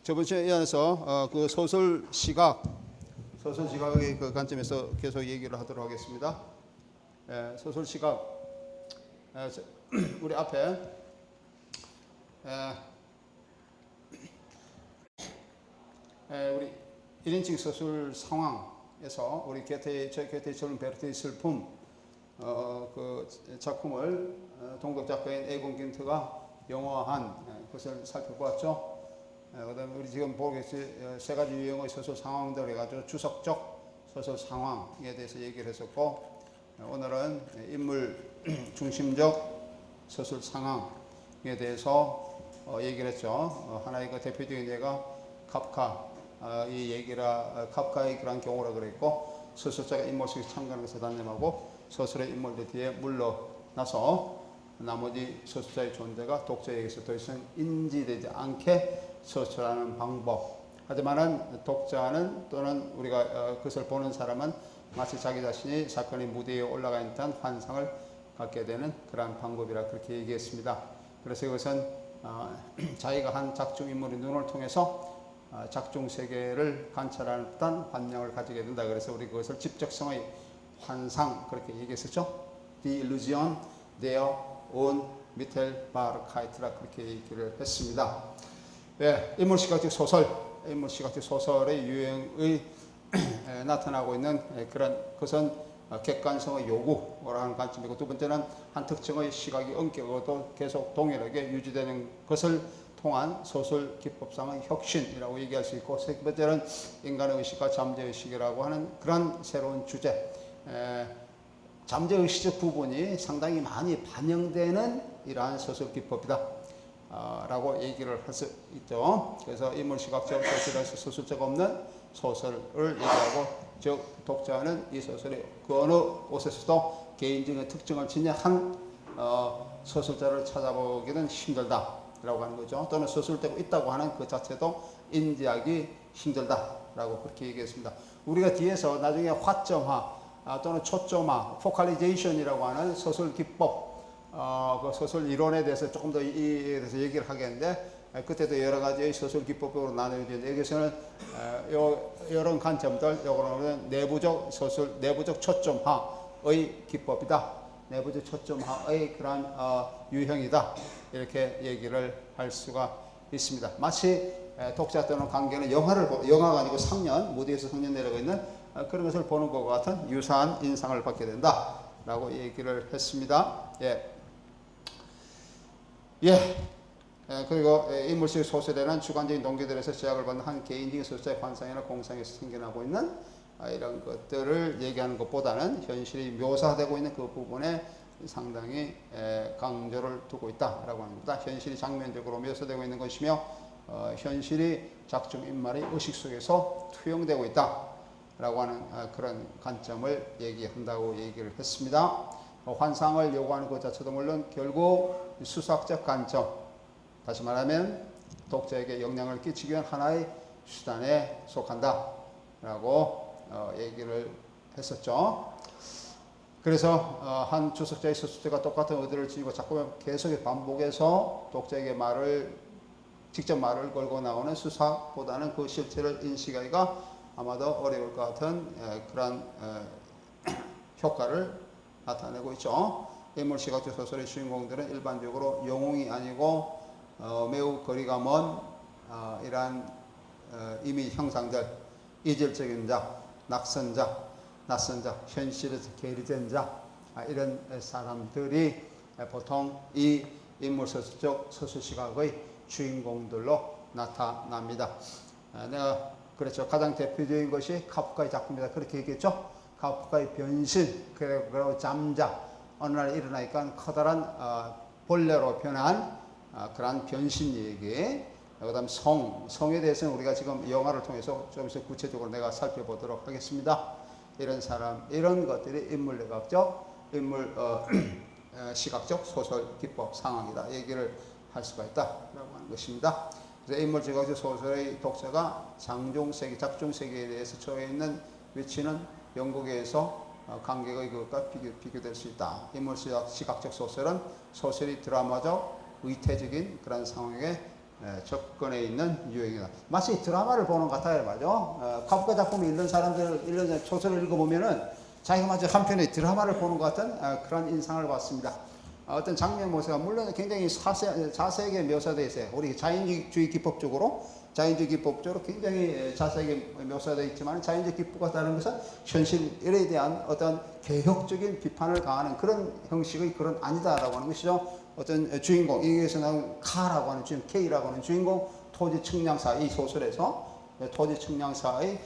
저번 시간에 이어서 그 소설 시각의 그 관점에서 계속 얘기를 하도록 하겠습니다. 소설 시각, 우리 앞에 우리 1인칭 소설 상황에서 우리 저희 게테의 젊은 베르트의 슬픔 그 작품을 동독 작가인 에곤 긴트가 영화한 것을 살펴보았죠. 그다음에 우리 지금 보겠지 세 가지 유형의 소설 상황들 해가지고 주석적 소설 상황에 대해서 얘기를 했었고, 오늘은 인물 중심적 소설 상황에 대해서 얘기를 했죠. 하나의 그 대표적인 예가 카프카 이 얘기라 카프카의 그런 경우라 그랬고, 소설자가 인물식에 참가하는 것을 단념하고 소설의 인물들 뒤에 물러나서 나머지 소설자의 존재가 독자에게서 더 이상 인지되지 않게 소설하는 방법. 하지만은 독자는 또는 우리가 그것을 보는 사람은 마치 자기 자신이 사건의 무대에 올라가 있는 듯한 환상을 갖게 되는 그러한 방법이라 그렇게 얘기했습니다. 그래서 이것은 자기가 한 작중 인물의 눈을 통해서 작중 세계를 관찰하는 듯한 환경을 가지게 된다. 그래서 우리 그것을 집적성의 환상 그렇게 얘기했었죠. The illusion their own Mittelbarkeit라 그렇게 얘기를 했습니다. 인물시각적 소설의 유형의 나타나고 있는 그것은 객관성의 요구라는 관점이고, 두 번째는 한 특정의 시각이 엄격하고도 계속 동일하게 유지되는 것을 통한 소설 기법상의 혁신이라고 얘기할 수 있고, 세 번째는 인간의 의식과 잠재의식이라고 하는 그런 새로운 주제, 잠재의식적 부분이 상당히 많이 반영되는 이러한 소설 기법이다 라고 얘기를 할 수 있죠. 그래서 인물시각적 소설에서 소설자가 없는 소설을 얘기하고, 즉 독자는 이 소설의 그 어느 곳에서도 개인적인 특징을 지녀한 소설자를 찾아보기는 힘들다 라고 하는 거죠. 또는 소설되고 있다고 하는 그 자체도 인지하기 힘들다 라고 그렇게 얘기했습니다. 우리가 뒤에서 나중에 화점화 또는 초점화, 포칼리제이션이라고 하는 소설 기법, 그 소설 이론에 대해서 조금 더 이에 대해서 얘기를 하겠는데, 그때도 여러 가지의 소설 기법으로 나누어지는데, 여기서는 이런 관점들, 요거는 내부적 소설, 내부적 초점화의 기법이다, 내부적 초점화의 그런 유형이다, 이렇게 얘기를 할 수가 있습니다. 마치 독자 또는 관객은 영화가 아니고 3년, 무대에서 3년 내려가 있는 그런 것을 보는 것과 같은 유사한 인상을 받게 된다 라고 얘기를 했습니다. 그리고 인물식 소설에는 주관적인 동기들에서 제약을 받는 한 개인적인 소설자의 환상이나 공상에서 생겨나고 있는 이런 것들을 얘기하는 것보다는 현실이 묘사되고 있는 그 부분에 상당히 강조를 두고 있다라고 합니다. 현실이 장면적으로 묘사되고 있는 것이며, 현실이 작중 인물의 의식 속에서 투영되고 있다라고 하는 그런 관점을 얘기한다고 얘기를 했습니다. 환상을 요구하는 것 자체도 물론 결국 수사학적 관점, 다시 말하면 독자에게 영향을 끼치기 위한 하나의 수단에 속한다 라고 얘기를 했었죠. 그래서 한 주석자의 소설자가 똑같은 의도를 지니고 자꾸 계속 반복해서 독자에게 직접 말을 걸고 나오는 수사보다는 그 실체를 인식하기가 아마도 어려울 것 같은 그런 효과를 나타내고 있죠. 인물시각적 소설의 주인공들은 일반적으로 영웅이 아니고 매우 거리가 먼 이러한 이미 형상들, 이질적인 자, 낯선 자, 현실에서 괴리된 자, 이런 사람들이 보통 이 인물소설적 소설시각의 주인공들로 나타납니다. 내가 그렇죠. 가장 대표적인 것이 카프카의 작품이다 그렇게 얘기했죠. 카프카의 변신, 그리고 잠자, 어느 날 일어나니까 커다란 벌레로 변한 그런 변신 얘기. 그 다음 성에 대해서는 우리가 지금 영화를 통해서 좀 더 구체적으로 내가 살펴보도록 하겠습니다. 이런 사람, 이런 것들이 시각적 소설 기법 상황이다 얘기를 할 수가 있다라고 하는 것입니다. 그래서 인물시각적 소설의 독자가 작중세계에 대해서 처해 있는 위치는 영국에서 관객의 그것과 비교될 수 있다. 인물시각적 소설은 소설이 드라마적, 의태적인 그런 상황에 접근해 있는 유형이다. 마치 드라마를 보는 것 같아요, 맞죠? 카프카 작품을 읽는 사람들, 읽는 소설을 읽어보면은 자기가 마치 한 편의 드라마를 보는 것 같은 그런 인상을 받습니다. 어떤 장면 묘사가 물론 굉장히 자세하게 묘사되어 있어요. 우리 자연주의 기법적으로 굉장히 자세하게 묘사되어 있지만 자연주의 기법과 다른 것은 현실에 대한 어떤 개혁적인 비판을 가하는 그런 형식의 그런 아니다라고 하는 것이죠. 어떤 주인공, 여기에서 나온 카라고 하는 주인공, K라고 하는 주인공, 토지 측량사, 이 소설에서 토지 측량사의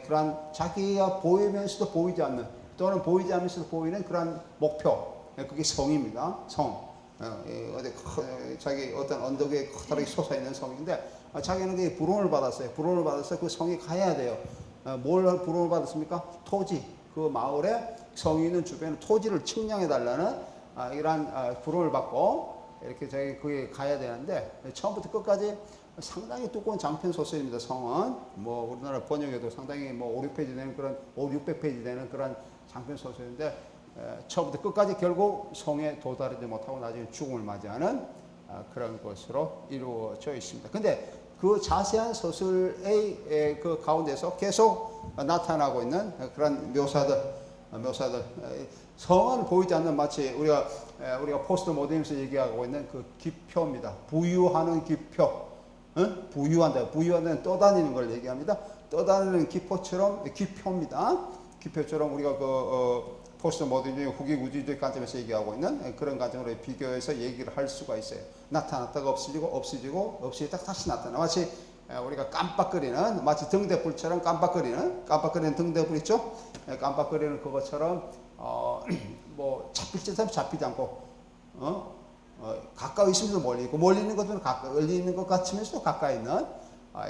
그러한 자기가 보이면서도 보이지 않는 또는 보이지 않으면서도 보이는 그러한 목표, 그게 성입니다. 성. 자기 어떤 언덕 위에 커다랗게 솟아있는 성인데 자기는 그게 부름을 받았어요. 부름을 받아서 그 성에 가야 돼요. 뭘 부름을 받았습니까? 토지. 그 마을에 성이 있는 주변에 토지를 측량해 달라는 이러한 부름을 받고 이렇게 자기 거기에 가야 되는데 처음부터 끝까지 상당히 두꺼운 장편 소설입니다. 성은 뭐 우리나라 번역에도 상당히 뭐 5, 6페이지 되는 그런 600페이지 되는 그런 장편 소설인데 처음부터 끝까지 결국 성에 도달하지 못하고 나중에 죽음을 맞이하는 그런 것으로 이루어져 있습니다. 근데 그 자세한 소설의 그 가운데서 계속 나타나고 있는 그런 묘사들 성은 보이지 않는 마치 우리가 포스트 모더니즘에서 얘기하고 있는 그 기표입니다. 부유하는 기표, 부유한다. 부유한다는 떠다니는 걸 얘기합니다. 떠다니는 기표입니다. 기표처럼 우리가 포스트 모더니즘 후기 우주주의 관점에서 얘기하고 있는 그런 관점으로 비교해서 얘기를 할 수가 있어요. 나타났다가 없어지고 딱 다시 나타나. 마치 우리가 깜빡거리는 마치 등대불처럼 깜빡거리는 등대불 있죠? 깜빡거리는 그것처럼 뭐 잡힐 듯하면 잡히지 않고 가까이 있으면서 멀리 있고 멀리 있는 것은 멀리 있는 것 같으면서도 가까이 있는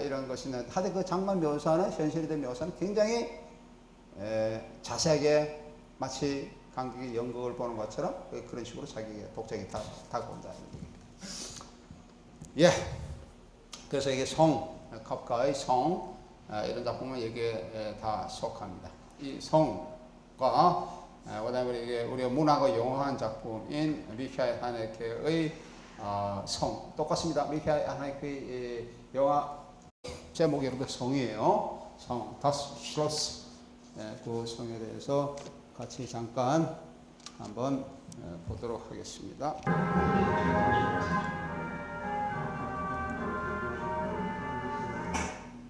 이런 것이는 하여튼 그 장면 묘사는 현실에 대한 묘사는 굉장히 자세하게 마치 관객이 연극을 보는 것처럼 그런 식으로 자기에게 독자에게 다가온다는 얘기입니다. 예. 그래서 이게 카프카의 성, 이런 작품은 여기에 다 속합니다. 이 성과, 그 다음에 우리가 문학의 영화한 작품인 미카엘 하네케의 성, 똑같습니다. 미카엘 하네케의 영화 제목이 여러분 성이에요. 성, 다스 슐러스. 그 성에 대해서 같이 잠깐 한번 보도록 하겠습니다.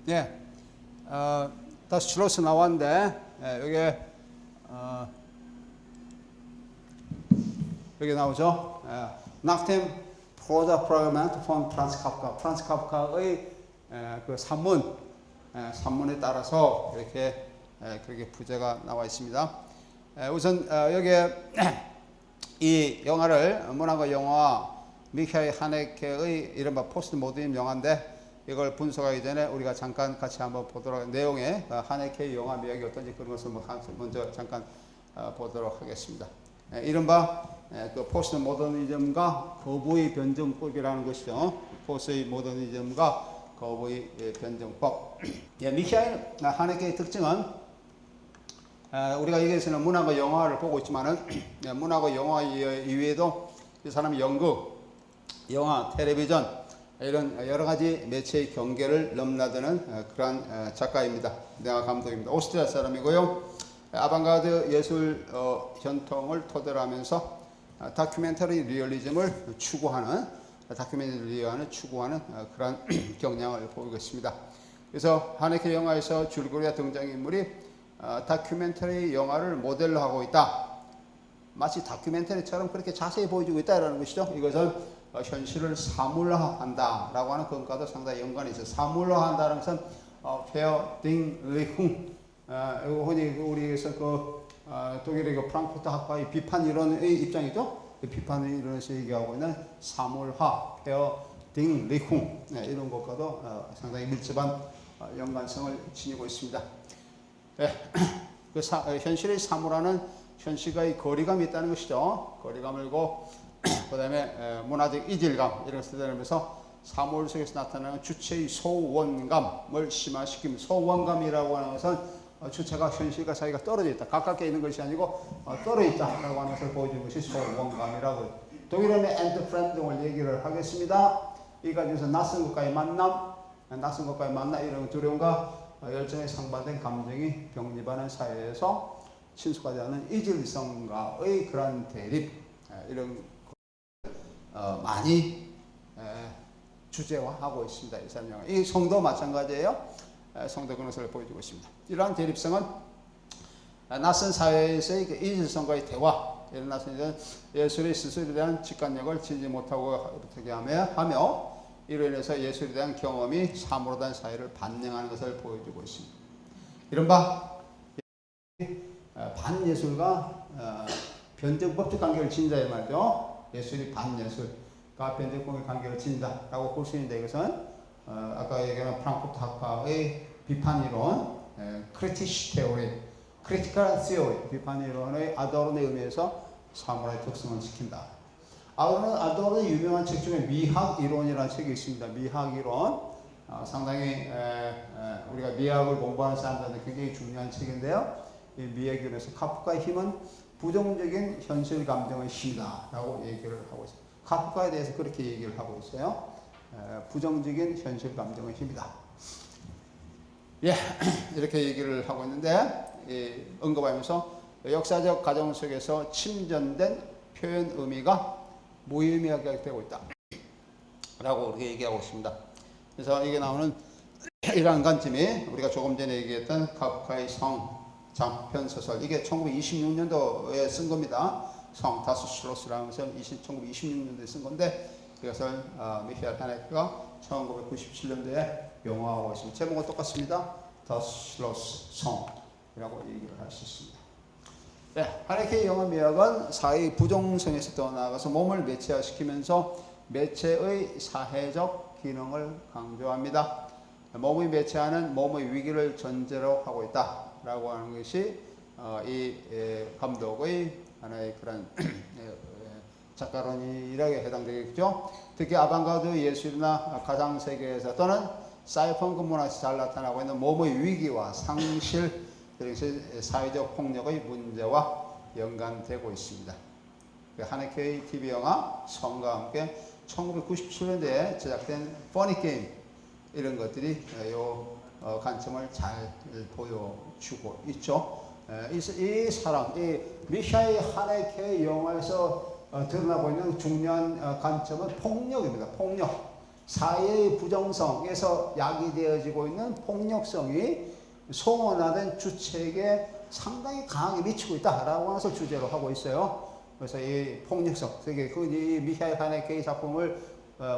예, 다스 슐러스 나왔는데 여기 나오죠. 낙템 프로자 프라그멘트 폰 프란츠 카프카. 프란츠 카프카의 그 산문에 따라서 이렇게 그렇게 부제가 나와 있습니다. 우선 여기에 이 영화를 문학의 영화 미카엘 하네케의 이른바 포스트 모더니즘 영화인데 이걸 분석하기 전에 우리가 잠깐 같이 한번 보도록 내용의 하네케의 영화 매력이 어떤지 그런 것을 먼저 잠깐 보도록 하겠습니다. 이른바 그 포스트 모더니즘과 거부의 변증법이라는 것이죠. 포스트 모더니즘과 거부의 변증법. 미카엘 하네케의 특징은 우리가 여기에서는 문학과 영화를 보고 있지만은 문학과 영화 이외에도 이 사람이 연극, 영화, 텔레비전 이런 여러 가지 매체의 경계를 넘나드는 그러한 작가입니다. 영화 감독입니다. 오스트리아 사람이고요. 아방가르드 예술 전통을 토대로 하면서 다큐멘터리 리얼리즘을 추구하는 그러한 경향을 보이고 있습니다. 그래서 하네케 영화에서 줄거리와 등장인물이 다큐멘터리 영화를 모델로 하고 있다. 마치 다큐멘터리처럼 그렇게 자세히 보여주고 있다는 것이죠. 이것은 현실을 사물화한다라고 하는 것과도 상당히 연관이 있어요. 사물화한다는 것은 페어 딩 리흥 흔히 우리에서 독일의 프랑크푸르트 학파의 비판 이론의 입장이죠. 비판 이론에서 얘기하고 있는 사물화, 페어 딩 리흥 이런 것과도 상당히 밀접한 연관성을 지니고 있습니다. 현실의 사물화는 현실과의 거리감이 있다는 것이죠. 거리감을고 그 다음에 문화적 이질감 이런 것을 드러내면서 사물 속에서 나타나는 주체의 소원감을 심화시킵니다. 소원감이라고 하는 것은 주체가 현실과 사이가 떨어져 있다. 가깝게 있는 것이 아니고 떨어져 있다라고 하는 것을 보여주는 것이 소원감이라고 독일어는 엔트프렌딩을 얘기를 하겠습니다. 이 가지고서 낯선 것과의 만남, 낯선 것과의 만남 이런 두려움과 열정에 상반된 감정이 병립하는 사회에서 친숙하지 않은 이질성과의 그런 대립 이런 많이 주제화하고 있습니다. 이 설명은. 이 성도 마찬가지예요. 성도 그런 것을 보여주고 있습니다. 이러한 대립성은 낯선 사회에서의 그 이질성과의 대화, 이런 낯선 예술의 스스로에 대한 직관력을 지지 못하고 어떻게 하며 이로 인해서 예술에 대한 경험이 사물에 대한 사회를 반영하는 것을 보여주고 있습니다. 이른바 반예술과 변증법적 관계를 지닌다 이 말이죠. 예술이 반예술과 변증법의 관계를 지닌다라고 볼 수 있는데 이것은 아까 얘기한 프랑크푸르트 학파의 비판이론, 크리티시 테오리, 크리티컬 시어리, 비판이론의 아도르노의 의미에서 사물의 특성을 지킨다. 아도르노의 유명한 책 중에 미학이론이라는 책이 있습니다. 미학이론, 상당히 우리가 미학을 공부하는 사람들한테 굉장히 중요한 책인데요. 이 미학이론에서 카프카의 힘은 부정적인 현실 감정의 힘이다 라고 얘기를 하고 있어요. 카프카에 대해서 그렇게 얘기를 하고 있어요. 부정적인 현실 감정의 힘이다. 예, 이렇게 얘기를 하고 있는데 언급하면서 역사적 과정 속에서 침전된 표현 의미가 무의미하게 되고 있다 라고 그렇게 얘기하고 있습니다. 그래서 이게 나오는 이러한 관점이 우리가 조금 전에 얘기했던 카프카의 성 장편 소설, 이게 1926년도에 쓴 겁니다. 성 다스 슐로스라는 것을 1926년도에 쓴 건데 이것을 미하엘 하네케가 1997년도에 영화화하고 있습니다. 제목은 똑같습니다. 다스 슐로스 성이라고 얘기를 할 수 있습니다. 네, 하네케의 영화 미학은 사회의 부정성에서 떠나가서 몸을 매체화시키면서 매체의 사회적 기능을 강조합니다. 몸의 매체화는 몸의 위기를 전제로 하고 있다라고 하는 것이 이 감독의 하나의 그런 작가론이라고 해당되겠죠. 특히 아방가르드 예술이나 가상세계에서 또는 사이펑크 문화에서 잘 나타나고 있는 몸의 위기와 상실, 그것이 사회적 폭력의 문제와 연관되고 있습니다. 하네케의 TV 영화 성과 함께 1997년도에 제작된 퍼니 게임 이런 것들이 이 관점을 잘 보여주고 있죠. 이 사람, 이 미하엘 하네케의 영화에서 드러나고 있는 중요한 관점은 폭력입니다. 폭력. 사회의 부정성에서 야기되어지고 있는 폭력성이 송원화된 주책에 상당히 강하게 미치고 있다라고 하는 것을 주제로 하고 있어요. 그래서 이 폭력성, 이 미하엘 하네케의 작품을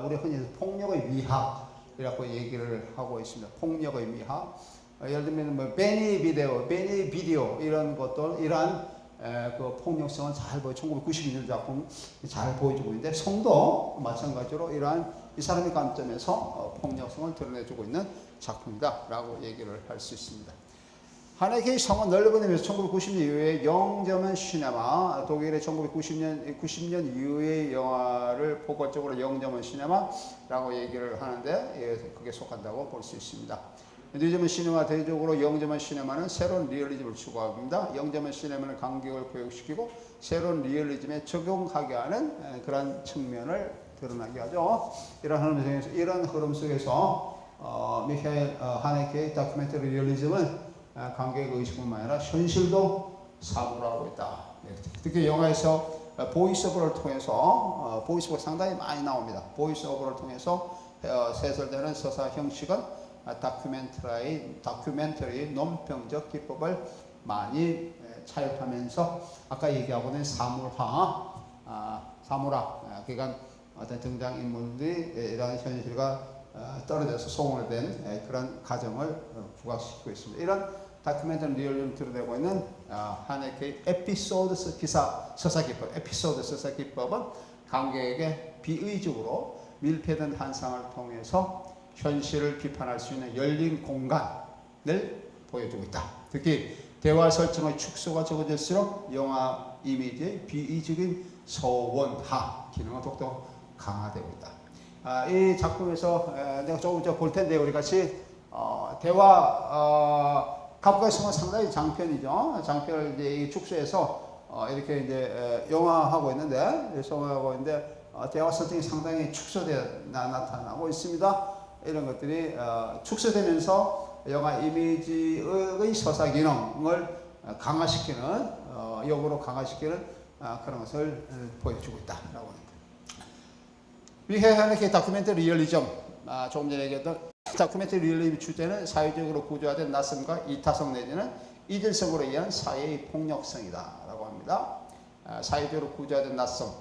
우리 흔히 폭력의 미학이라고 얘기를 하고 있습니다. 폭력의 미학. 예를 들면 뭐 베니 비디오 이런 것도 이러한 그 폭력성은 잘 보여. 1992년 작품 잘 보여주고 있는데 성도 마찬가지로 이러한 이 사람의 관점에서 폭력성을 드러내주고 있는 작품이다라고 얘기를 할 수 있습니다. 하네케의 성은 넓은 의미에서 1990년 이후에 영점은 시네마, 독일의 90년 이후의 영화를 포괄적으로 영점은 시네마라고 얘기를 하는데 그게 속한다고 볼 수 있습니다. 뉴점은 시네마 대조적으로 영점은 시네마는 새로운 리얼리즘을 추구합니다. 영점은 시네마는 관객을 교육시키고 새로운 리얼리즘에 적용하게 하는 그런 측면을 드러나게 하죠. 이런 흐름 속에서 미하엘 하네케의 다큐멘터리 리얼리즘은 관객의 의식뿐만 아니라 현실도 사물하고 있다. 특히 영화에서 보이스오버를 통해서 보이스오버가 상당히 많이 나옵니다. 보이스오버를 통해서 세설되는 서사 형식은 다큐멘터리 논평적 기법을 많이 차입하면서 아까 얘기하고 있는 사물화, 그러니까 어떤 등장인물들이 이러한 현실과 떨어져서 송월된 그런 과정을 부각시키고 있습니다. 이런 다큐멘터리 리얼리즘을 드러내고 있는 하네케의 에피소드 서사 기법, 에피소드 서사 기법은 관객에게 비의적으로 밀폐된 환상을 통해서 현실을 비판할 수 있는 열린 공간을 보여주고 있다. 특히 대화 설정의 축소가 적어질수록 영화 이미지의 비의적인 소원화 기능은 더욱더 강화되고 있다. 이 작품에서 내가 조금 볼 텐데 우리 같이 대화 카프카의 성은 상당히 장편이죠. 장편을 이제 축소해서 이렇게 이제 영화하고 있는데 대화 설정이 상당히 축소되어 나타나고 있습니다. 이런 것들이 축소되면서 영화 이미지의 서사 기능을 강화시키는 역으로 강화시키는 그런 것을 보여주고 있다라고 합니다. 위해하는 다큐멘터리 리얼리즘, 조금 전에 얘기했던 다큐멘터리 리얼리즘 주제는 사회적으로 구조화된 낯섦과 이타성 내지는 이질성으로 의한 사회의 폭력성이다라고 합니다. 사회적으로 구조화된 낯섦,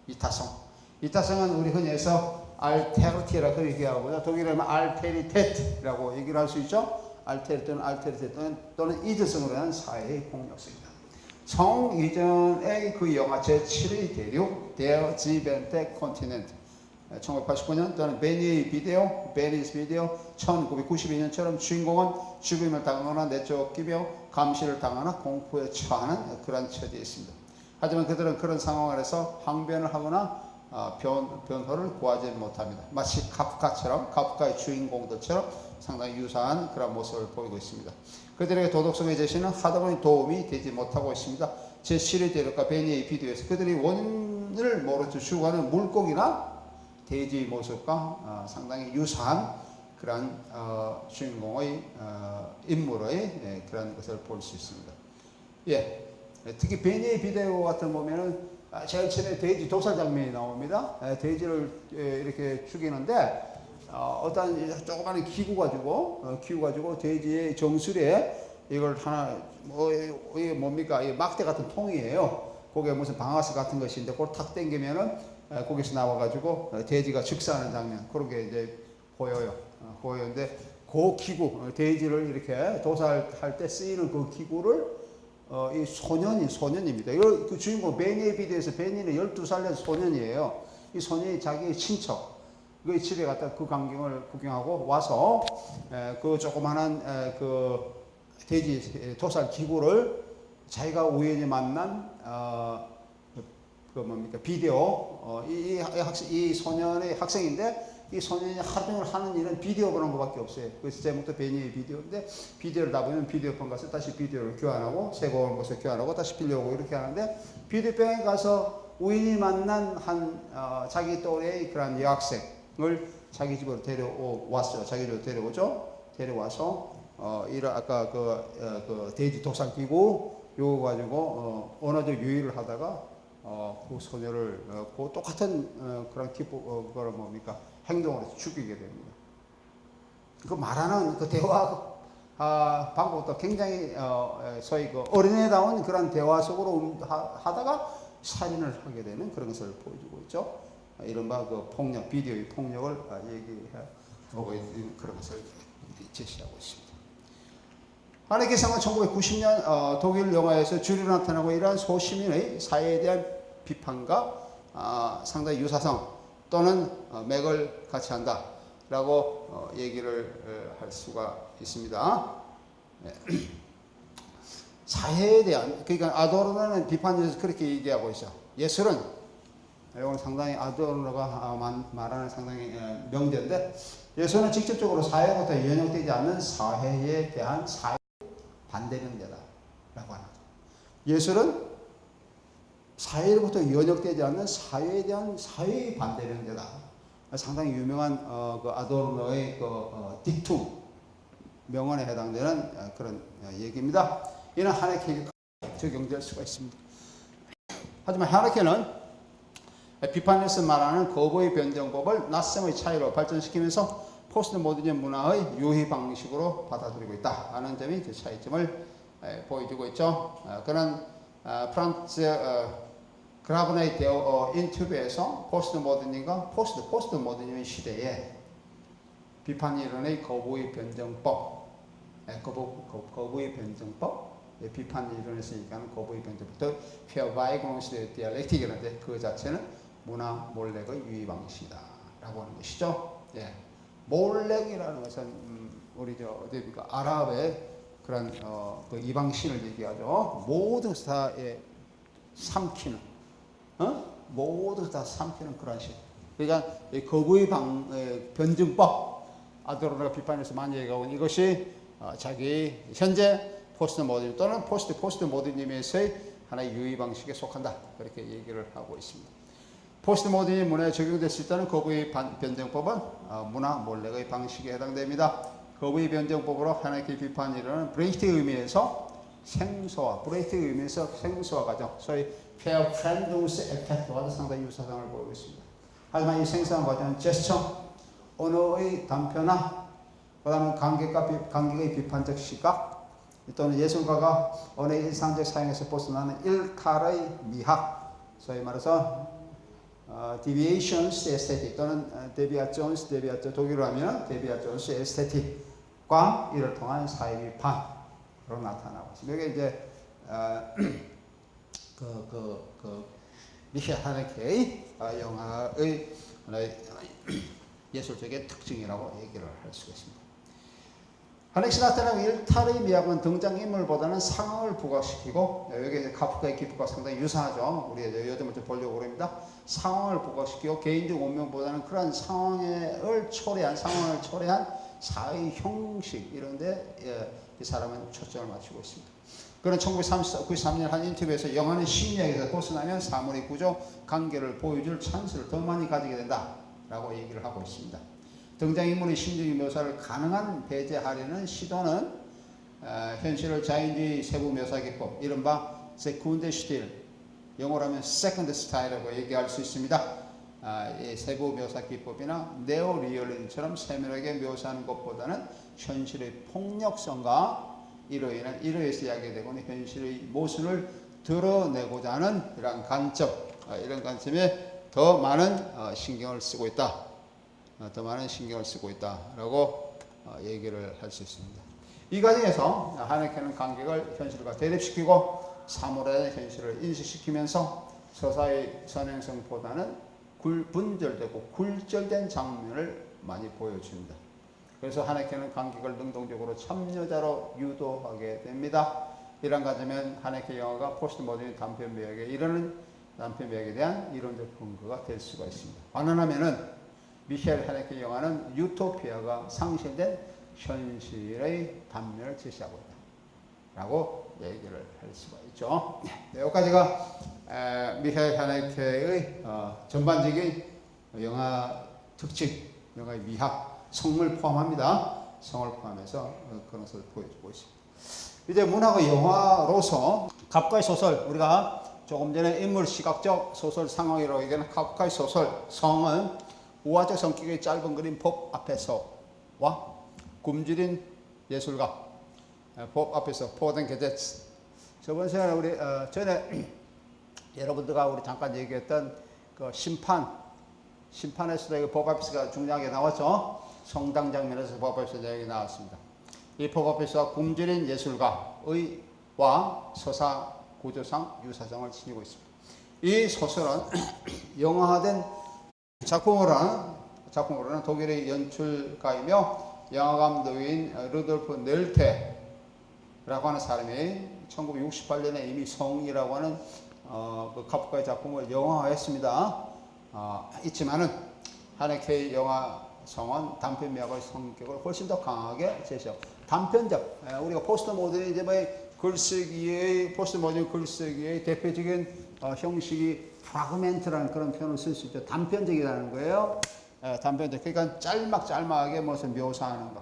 이타성. 이타성은 우리 흔히 해서 알테르티라고 얘기하고요. 독일어는 알테리테트라고 얘기를 할 수 있죠. 알테르테는 또는 이질성으로 의한 사회의 폭력성이다. 성 이전의 그 영화 제7의 대륙, Der siebente Kontinent, 1989년 또는 베니스 비디오 1992년처럼 주인공은 죽음을 당하거나 내쫓기며 감시를 당하거나 공포에 처하는 그런 처지에 있습니다. 하지만 그들은 그런 상황 안에서 항변을 하거나 변호를 구하지 못합니다. 마치 카프카의 주인공들처럼 상당히 유사한 그런 모습을 보이고 있습니다. 그들에게 도덕성의 제시는 하다보니 도움이 되지 못하고 있습니다. 제7의 대륙과 베니의 비디오에서 그들이 원인을 모르죠. 추구하는 물고기나 돼지의 모습과 상당히 유사한 그런 주인공의 인물의 그런 것을 볼 수 있습니다. 예, 특히 베니의 비디오 같은 보면은 제일 처음에 돼지 도살 장면이 나옵니다. 돼지를 이렇게 죽이는데 어떤 조그마한 기구 가지고 돼지의 정수리에 이걸 하나 이게 뭡니까? 이게 막대 같은 통이에요. 거기에 무슨 방아쇠 같은 것인데 그걸 탁 당기면은 거기서 나와가지고 돼지가 즉사하는 장면 그런 게 이제 보여요. 보여는데 그 기구 돼지를 이렇게 도살할 때 쓰이는 그 기구를 이 소년입니다. 그 주인공 베니의 비디오에서 베니는 12살 된 소년이에요. 이 소년이 자기의 친척 그 집에 갔다 그 광경을 구경하고 와서 그 조그마한 그 돼지 도살 기구를 자기가 우연히 만난 그 뭡니까 비디오 이 소년의 학생인데 이 소년이 하루 종일 하는 일은 비디오 보는 것밖에 없어요. 그래서 제목도 베니의 비디오인데 비디오를 다 보면 비디오방 가서 다시 비디오를 교환하고 새거 오는 것을 교환하고 다시 빌려오고 이렇게 하는데 비디오방에 가서 우연히 만난 한 자기 또래의 그런 여학생을 자기 집으로 데려왔어요. 자기 집으로 데려오죠. 데려와서 아까 그 돼지 도살 기구 요거 가지고 언어적 유희를 하다가 그 소녀를 그 똑같은 그런 그런 뭡니까 행동으로 죽이게 됩니다. 그 말하는 그 대화 방법도 굉장히 소위 그 어린애다운 그런 대화 속으로 하다가 살인을 하게 되는 그런 것을 보여주고 있죠. 이른바 그 폭력, 비디오의 폭력을 얘기하고 있는 그런 것을 제시하고 있습니다. 하네케상은 1990년 독일 영화에서 주류로 나타나고 이러한 소시민의 사회에 대한 비판과 상당히 유사성 또는 맥을 같이 한다라고 얘기를 할 수가 있습니다. 사회에 대한 그러니까 아도르노는 비판에서 그렇게 얘기하고 있어. 예술은 이건 상당히 아도르노가 말하는 상당히 명제인데 예술은 직접적으로 사회로부터 연역되지 않는 사회에 대한 사회 반대 명제다라고 하는 거죠. 예술은 사회로부터 연역되지 않는 사회에 대한 사회의 반대 명제다. 상당히 유명한 그 아도르노의 그 딕툼 명언에 해당되는 그런 얘기입니다. 이는 하네케에게 적용될 수가 있습니다. 하지만 하네케는 비판에서 말하는 거부의 변정법을 낯섦의 차이로 발전시키면서 포스트 모더니즘 문화의 유희 방식으로 받아들이고 있다 하는 점이 그 차이점을 보여주고 있죠. 그는 프란츠 그라브네이 인터뷰에서 포스트 모더니즘과 포스트 모더니즘 시대에 비판 이론의 거부의 변정법, 거부의 변정법, 비판 이론에서 얘기하는 거부의 변정법, 페어바이그노스 디알렉틱이라는데 그 자체는 문화 몰렉의 유희 방식이다라고 하는 것이죠. 예. 몰렉이라는 것은 우리 어디입니까? 아랍의 그런 그 이방신을 얘기하죠. 모든 다 삼키는, 모두 다 삼키는 그런 신. 그러니까 거부의 변증법, 아도르노가 비판에서 많이 얘기하고 이것이 자기 현재 포스트 모더니즘 또는 포스트 모더니즘에서의 하나의 유의 방식에 속한다. 그렇게 얘기를 하고 있습니다. 포스트 모더니즘 문화에 적용될 수 있다는 거부의 변정법은 문화 몰락의 방식에 해당됩니다. 거부의 변정법으로 하나님의 비판이 이르는 브레이트의 의미에서 생소화, 브레이트의 의미에서 생소화 과정, 소위 페어 프렌드스 에펙트와도 상당히 유사성을 보이고 있습니다. 하지만 이 생소한 과정은 제스처, 언어의 단편화, 그 다음에 관객의 비판적 시각, 또는 예술가가 언어의 일상적 사용에서 벗어나는 일탈의 미학, 소위 말해서 deviations aesthetic 또는 독일어로 하면 데비아 존스 에스테틱과 이를 통한 사회 비판으로 나타나고 있습니다. 이게 이제 미셸 하네케의 영화의 예술적인 특징이라고 얘기를 할 수가 있습니다. 하네케시 나타나는 일탈의 미학은 등장인물보다는 상황을 부각시키고, 여기 카프카의 기법과 상당히 유사하죠. 우리 요즘을 좀 보려고 합니다. 상황을 부각시키고 개인적 운명보다는 그런 상황을 초래한 사회 형식 이런 데 이 사람은 초점을 맞추고 있습니다. 그는 1993년 한 인터뷰에서 영화는 심리학에서 벗어나면 사물의 구조, 관계를 보여줄 찬스를 더 많이 가지게 된다라고 얘기를 하고 있습니다. 등장인물의 심리적 묘사를 가능한 배제하려는 시도는 현실을 자연주의 세부 묘사 기법, 이른바 세컨드 스틸, 영어로 하면 세컨드 스타일이라고 얘기할 수 있습니다. 이 세부 묘사 기법이나 네오리얼리즘처럼 세밀하게 묘사하는 것보다는 현실의 폭력성과 이로 인해서 야기되고 있는 현실의 모순을 드러내고자 하는 이런 관점, 이런 관점에 더 많은 신경을 쓰고 있다. 더 많은 신경을 쓰고 있다라고 얘기를 할 수 있습니다. 이 과정에서 하네케는 관객을 현실과 대립시키고 사물의 현실을 인식시키면서 서사의 선행성보다는 분절되고 굴절된 장면을 많이 보여줍니다. 그래서 하네케는 관객을 능동적으로 참여자로 유도하게 됩니다. 이런 과정은 하네케 영화가 포스트 모더니즘 단편 미학에 대한 이론적 근거가 될 수가 있습니다. 반면하면은 미셸 하네케 영화는 유토피아가 상실된 현실의 단면을 제시하고 있다라고 얘기를 할 수가 있죠. 네, 여기까지가 미셸 하네케의 전반적인 영화 특징, 영화의 미학, 성을 포함합니다. 성을 포함해서 그런 것을 보여주고 있습니다. 이제 문학의 영화로서 카프카의 소설, 우리가 조금 전에 인물 시각적 소설 상황이라고 얘기하는 카프카의 소설 성은 우화적 성격의 짧은 그림 법 앞에서와 굶주린 예술가 법 앞에서 포된 게제츠. 저번 시간에 우리 전에 여러분들과 우리 잠깐 얘기했던 그 심판에서도 법 앞에서가 중요하게 나왔죠. 성당 장면에서 법 앞에서 얘기 나왔습니다. 이 법 앞에서 굶주린 예술가의와 서사 구조상 유사성을 지니고 있습니다. 이 소설은 영화화된 작품으로는 독일의 연출가이며 영화감독인 루돌프 넬테라고 하는 사람이 1968년에 이미 성이라고 하는 그 카프카의 작품을 영화화했습니다. 있지만은 하네케의 영화 성은 단편 미학의 성격을 훨씬 더 강하게 제시하고 단편적, 우리가 포스트 모더니즘의 글쓰기의 대표적인 형식이 프라그멘트라는 그런 표현을 쓸 수 있죠. 단편적이라는 거예요. 단편적. 그러니까 짤막하게 무엇을 묘사하는 것.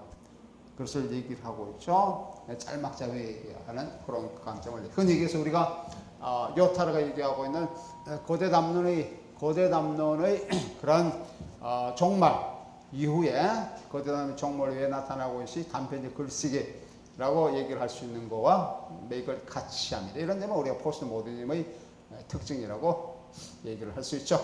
그것을 얘기를 하고 있죠. 짤막하게 얘기하는 그런 관점을. 흔히 얘기해서 우리가 요타르가 얘기하고 있는 고대 담론의 그런 종말 이후에 거대 담론의 종말 후에 나타나고 있이 단편적 글쓰기라고 얘기를 할 수 있는 거와 맥을 같이 합니다. 이런 점은 우리가 포스트 모더니즘의 특징이라고 얘기를 할 수 있죠.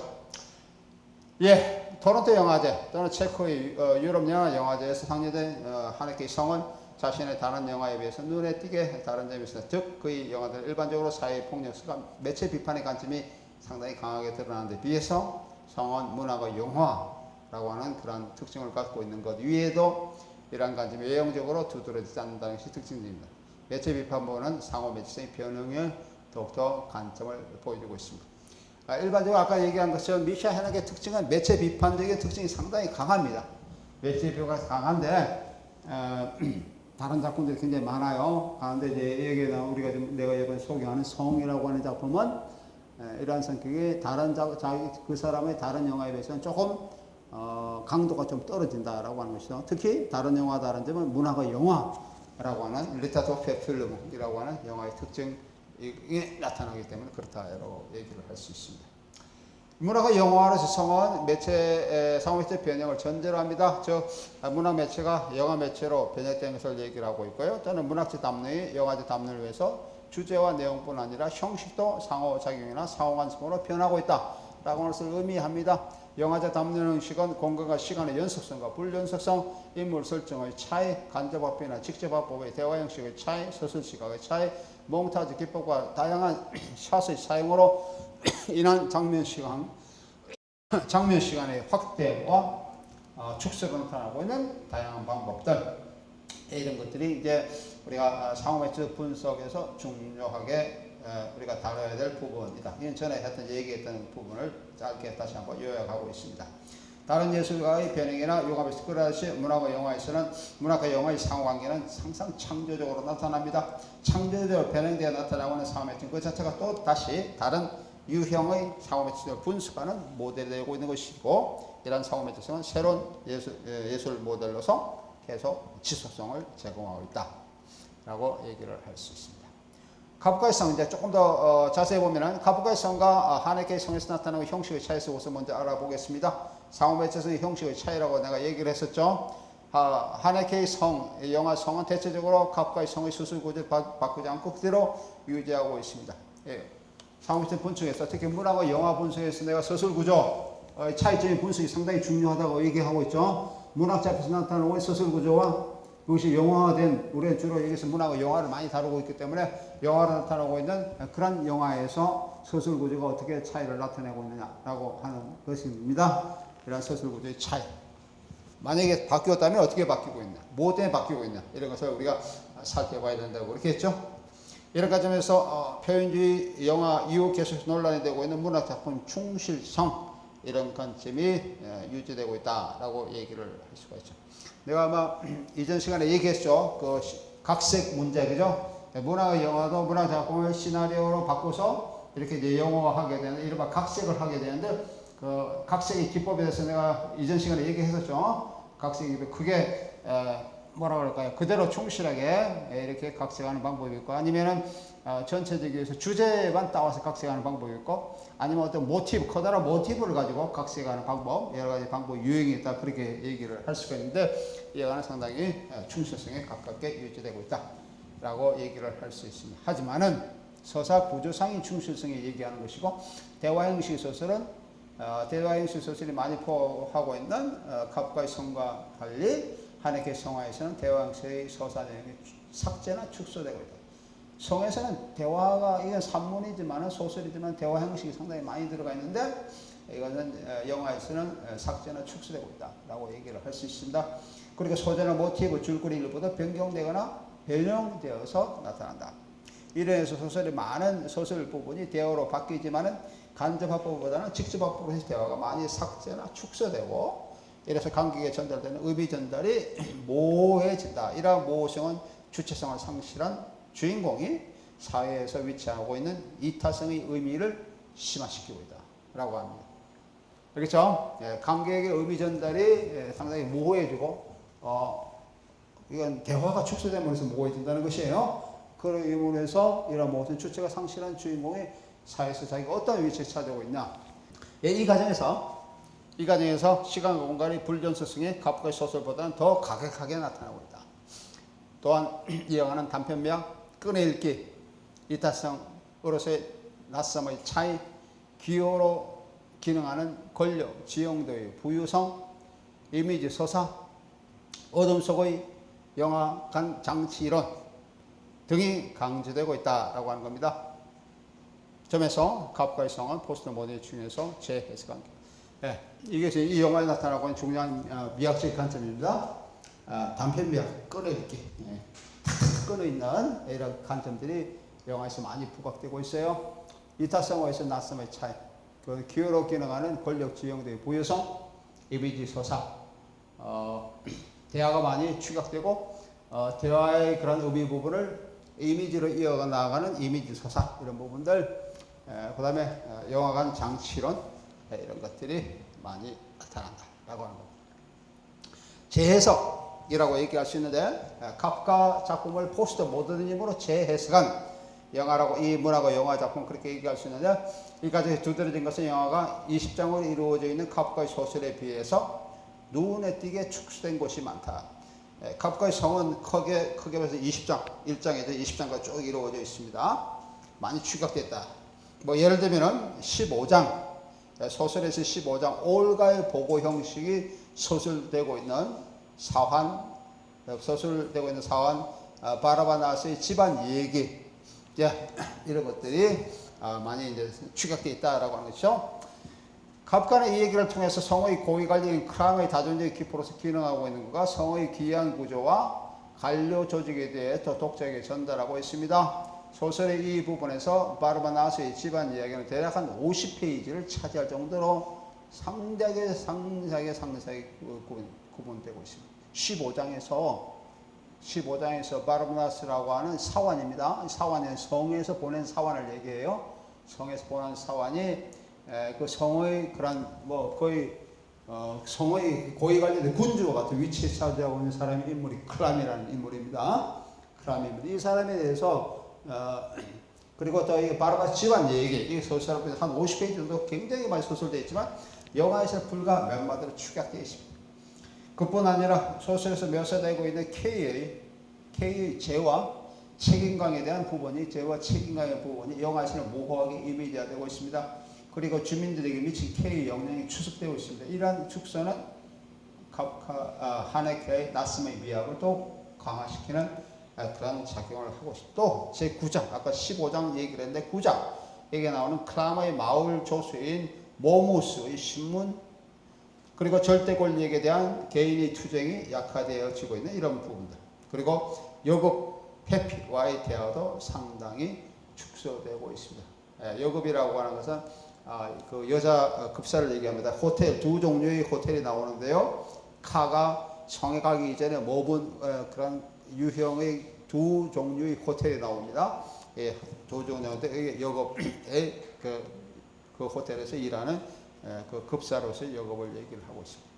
예, 토론토 영화제 또는 체코의 유럽 영화제에서 상영된 하네케의 성은 자신의 다른 영화에 비해서 눈에 띄게 다른 점이 있습니다. 즉, 그의 영화들은 일반적으로 사회 폭력과 매체 비판의 관점이 상당히 강하게 드러나는데 비해서 성은 문학의 영화라고 하는 그런 특징을 갖고 있는 것 위에도 이러한 관점이 외형적으로 두드러지지 않는다는 것이 특징입니다. 매체 비판보다는 상호 매체성의 변형에 더욱더 관점을 보여주고 있습니다. 일반적으로 아까 얘기한 것처럼 미셸 하네케의 특징은 매체 비판적인 특징이 상당히 강합니다. 매체 비판이 강한데 다른 작품들이 굉장히 많아요. 그런데 이제 여기에 우리가 내가 이번 소개하는 성이라고 하는 작품은 이러한 성격이 다른 그 사람의 다른 영화에 비해서는 조금 강도가 좀 떨어진다라고 하는 것이죠. 특히 다른 영화와 다른 점은 문학의 영화라고 하는 리타토페 필름이라고 하는 영화의 특징이 나타나기 때문에 그렇다라고 얘기를 할 수 있습니다. 문학의 영화로 지성은 매체, 상호매체 변형을 전제로 합니다. 즉, 문학 매체가 영화 매체로 변형된 것을 얘기를 하고 있고요. 또는 문학적 담론이 영화적 담론을 위해서 주제와 내용뿐 아니라 형식도 상호작용이나 상호간섭으로 변하고 있다라고 하는 것을 의미합니다. 영화적 담론 형식은 공간과 시간의 연속성과 불연속성, 인물 설정의 차이, 간접화법이나 직접화법의 대화 형식의 차이, 서술 시각의 차이, 몽타주 기법과 다양한 샷의 사용으로 인한 장면 시간의 확대와 축소가 나타나고 있는 다양한 방법들, 이런 것들이 이제 우리가 상호매체 분석에서 중요하게 우리가 다뤄야 될 부분이다. 이건 전에 얘기했던 부분을 짧게 다시 한번 요약하고 있습니다. 다른 예술가의 변형이나 융합에서 그러하듯이 문학과 영화에서는 문학과 영화의 상호관계는 항상 창조적으로 나타납니다. 창조적으로 변형되어 나타나고 있는 상호매체 그 자체가 또 다시 다른 유형의 상호매체를 분석하는 모델이 되고 있는 것이고, 이러한 상호매체성은 새로운 예술 모델로서 계속 지속성을 제공하고 있다라고 얘기를 할 수 있습니다. 카프카의 성, 이제 조금 더 자세히 보면은 카프카의 성과 하네케의 성에서 나타나는 형식의 차이에서 우선 먼저 알아보겠습니다. 상호매체성의 형식의 차이라고 내가 얘기를 했었죠. 하네케의 성, 영화 성은 대체적으로 카프카의 성의 수술 구조를 바꾸지 않고 그대로 유지하고 있습니다. 예. 상호매체 분석에서 특히 문학과 영화 분석에서 내가 서술 구조 차이점의 분석이 상당히 중요하다고 얘기하고 있죠. 문학자 앞에서 나타나는 서술 구조와 그것이 영화화된, 우리가 주로 여기서 문학과 영화를 많이 다루고 있기 때문에 영화로 나타나고 있는 그런 영화에서 서술 구조가 어떻게 차이를 나타내고 있느냐라고 하는 것입니다. 이런 서술 구조의 차이. 만약에 바뀌었다면 어떻게 바뀌고 있냐, 뭐 때문에 바뀌고 있냐, 이런 것을 우리가 살펴봐야 된다고 그렇게 했죠. 이런 과정에서 표현주의 영화 이후 계속 논란이 되고 있는 문학작품 충실성, 이런 관점이 유지되고 있다라고 얘기를 할 수가 있죠. 내가 아마 이전 시간에 얘기했죠. 그 각색 문제, 그죠? 문학의 영화도 문학작품을 시나리오로 바꿔서 이렇게 이제 영화화하게 되는, 이른바 각색을 하게 되는데, 그 각색의 기법에 대해서 내가 이전 시간에 얘기했었죠. 각색의 기법, 그게 뭐라 그럴까요? 그대로 충실하게 이렇게 각색하는 방법이 있고, 아니면은 전체적으로 주제만 따와서 각색하는 방법이 있고, 아니면 어떤 모티브, 커다란 모티브를 가지고 각색하는 방법, 여러 가지 방법 유형이 있다, 그렇게 얘기를 할 수가 있는데, 이거는 상당히 충실성에 가깝게 유지되고 있다라고 얘기를 할 수 있습니다. 하지만은 서사 구조상의 충실성이 얘기하는 것이고, 대화 형식 소설은 대화 형식 소설이 많이 포함하고 있는 카프카의 성과 달리 하네케 성화에서는 대화 형식의 서사 내용이 삭제나 축소되고 있다. 성에서는 대화가, 이건 산문이지만 소설이지만 대화 형식이 상당히 많이 들어가 있는데, 이거는 영화에서는 삭제나 축소되고 있다라고 얘기를 할 수 있습니다. 그리고 소재나 모티브, 줄거리 일부도 변경되거나 변형되어서 나타난다. 이래서 소설의 많은 소설 부분이 대화로 바뀌지만은 간접화법보다는 직접화법으로 해서 대화가 많이 삭제나 축소되고, 이래서 관객에 전달되는 의미 전달이 모호해진다. 이러한 모호성은 주체성을 상실한 주인공이 사회에서 위치하고 있는 이타성의 의미를 심화시키고 있다라고 합니다. 그렇죠? 관객의 의미 전달이 상당히 모호해지고, 이건 대화가 축소되면서 모호해진다는 것이에요. 그런 의미로 해서 이런 모든 주체가 상실한 주인공이 사회에서 자기가 어떤 위치에 차지하고 있냐. 이 과정에서 시간과 공간의 불연속성이 카프카의 소설보다는 더 가격하게 나타나고 있다. 또한 이 영화는 단편명, 꺼내읽기, 이타성으로서의 낯섦의 차이, 기호로 기능하는 권력, 지형도의 부유성, 이미지 서사, 어둠 속의 영화관 장치 이론 등이 강조되고 있다라고 하는 겁니다. 점에서 카프카의 성은 포스트 모더니즘 중에서 재해석 관계. 이게 이 영화에 나타나고 있는 중요한 미학적 관점입니다. 단편미학, 꺼내읽기, 끊어있는 이런 관점들이 영화에서 많이 부각되고 있어요. 이타성화에서 낯섦의 차이, 그 기호로 기능하는 권력 지형도의 부유성, 이미지 서사, 대화가 많이 추격되고, 대화의 그런 의미 부분을 이미지로 이어가 나가는 이미지 서사, 이런 부분들, 그 다음에 영화관 장치론 이런 것들이 많이 나타난다라고 하는 겁니다. 재해석이라고 얘기할 수 있는데 카프카 작품을 포스트 모더니즘으로 재해석한 영화라고 이 문학과 영화 작품 그렇게 얘기할 수 있는데 이까지 두드러진 것은 영화가 20장으로 이루어져 있는 카프카의 소설에 비해서 눈에 띄게 축소된 곳이 많다. 카프카의 성은 크게 봐서 20장, 1장에서 20장까지 쭉 이루어져 있습니다. 많이 축약됐다. 뭐 예를 들면은 15장, 소설에서 15장 올가의 보고 형식이 서술되고 있는 사환, 바라바나스의 집안 얘기, 이런 것들이 많이 이제 축약되어 있다라고 하는 것이죠. 카프카는 이 얘기를 통해서 성의 고위 관리인 크람의 다존재의 기포로서 기능하고 있는 것과 성의 기이한 구조와 관료 조직에 대해 더 독자에게 전달하고 있습니다. 소설의 이 부분에서 바르바나스의 집안 이야기는 대략 한 50페이지를 차지할 정도로 상세하게 구분되고 있습니다. 15장에서 바르바나스라고 하는 사환입니다. 사환은 성에서 보낸 사환을 얘기해요. 성에서 보낸 사환이 그 성의 그런 뭐 거의 성의 고위 관련된 군주와 같은 위치에 차지하고 있는 사람이 인물이 크람이라는 인물입니다. 크람입니다. 이 사람에 대해서 그리고 또 이 바르바나스 집안 얘기 이 소설 한 50페이지 정도 굉장히 많이 소설되어 있지만 영화에서 불과 몇 마디로 축약되어 있습니다. 그뿐 아니라 소설에서 묘사되고 있는 K의 죄와 책임감에 대한 부분이 영화에서는 모호하게 이미지화되고 있습니다. 그리고 주민들에게 미친 K의 영향이 추측되고 있습니다. 이러한 축소는 하네케의 나스의 미학을 또 강화시키는 그런 작용을 하고 있습니다. 또 제9장, 아까 15장 얘기를 했는데 9장 여기에 나오는 클라마의 마을 조수인 모무스의 신문 그리고 절대 권력에 대한 개인의 투쟁이 약화되어지고 있는 이런 부분들. 그리고 여급 페피와의 대화도 상당히 축소되고 있습니다. 여급이라고 하는 것은 그 여자 급사를 얘기합니다. 호텔, 두 종류의 호텔이 나오는데요. 카가 성에 가기 이전에 머문 그런 유형의 두 종류의 호텔이 나옵니다. 두 종류인데 여급의 그 호텔에서 일하는 그 급사로서의 여급을 얘기를 하고 있습니다.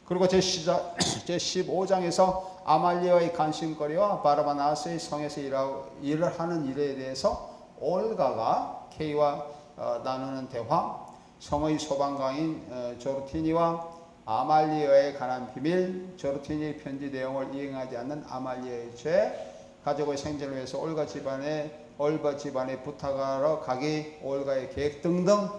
그리고 제15장에서 아말리아의 간신거리와 바르바나스의 성에서 일을 하는 일에 대해서 올가가 K와 나누는 대화, 성의 소방관인 조르티니와 아말리아에 관한 비밀, 조르티니의 편지 내용을 이행하지 않는 아말리아의 죄, 가족의 생존을 위해서 올바 집안에 부탁하러 가기, 올가의 계획 등등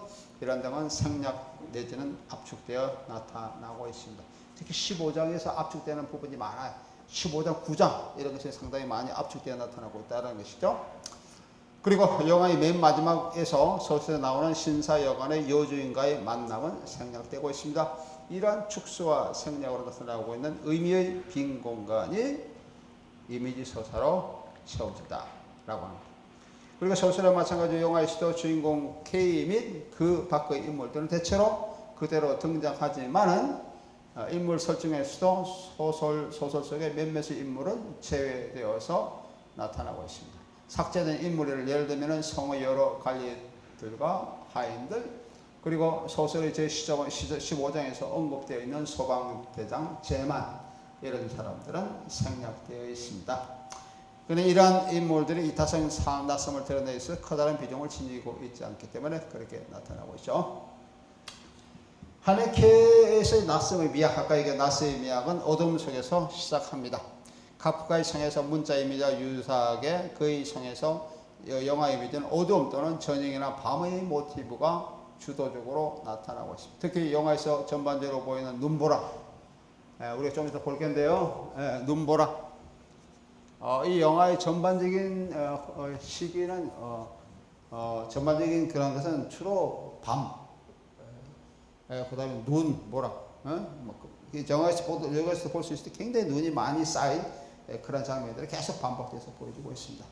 이런 등은 생략 내지는 압축되어 나타나고 있습니다. 특히 15장에서 압축되는 부분이 많아요. 15장, 9장 이런 것이 상당히 많이 압축되어 나타나고 있다는 것이죠. 그리고 영화의 맨 마지막에서 소설에 나오는 신사여관의 여주인과의 만남은 생략되고 있습니다. 이러한 축소와 생략으로 나타나고 있는 의미의 빈 공간이 이미지 서사로 채워진다라고 합니다. 그리고 소설과 마찬가지로 영화에서도 주인공 K 및 그 밖의 인물들은 대체로 그대로 등장하지만은 인물 설정에서도 소설 속의 몇몇의 인물은 제외되어서 나타나고 있습니다. 삭제된 인물을 예를 들면 성의 여러 관리들과 하인들 그리고 소설의 제15장에서 언급되어 있는 소방대장 제만 이런 사람들은 생략되어 있습니다. 그런데 이러한 인물들이 이타성 낯섦을 드러내기 위해서 커다란 비중을 지니고 있지 않기 때문에 그렇게 나타나고 있죠. 하네케에서의 낯섦의 미학, 아까 얘기한 낯섦의 미학은 어둠 속에서 시작합니다. 카프카의 성에서 문자 이미지와 유사하게 그의 성에서 영화 이미지는 어두움 또는 저녁이나 밤의 모티브가 주도적으로 나타나고 있습니다. 특히 영화에서 전반적으로 보이는 눈보라, 우리가 좀 이따 볼 건데요. 눈보라. 이 영화의 전반적인 시기는 전반적인 그런 것은 주로 밤, 그 다음에 눈, 보라. 영화에서 볼 수 있을 때 굉장히 눈이 많이 쌓인 그런 장면들이 계속 반복돼서 보여주고 있습니다.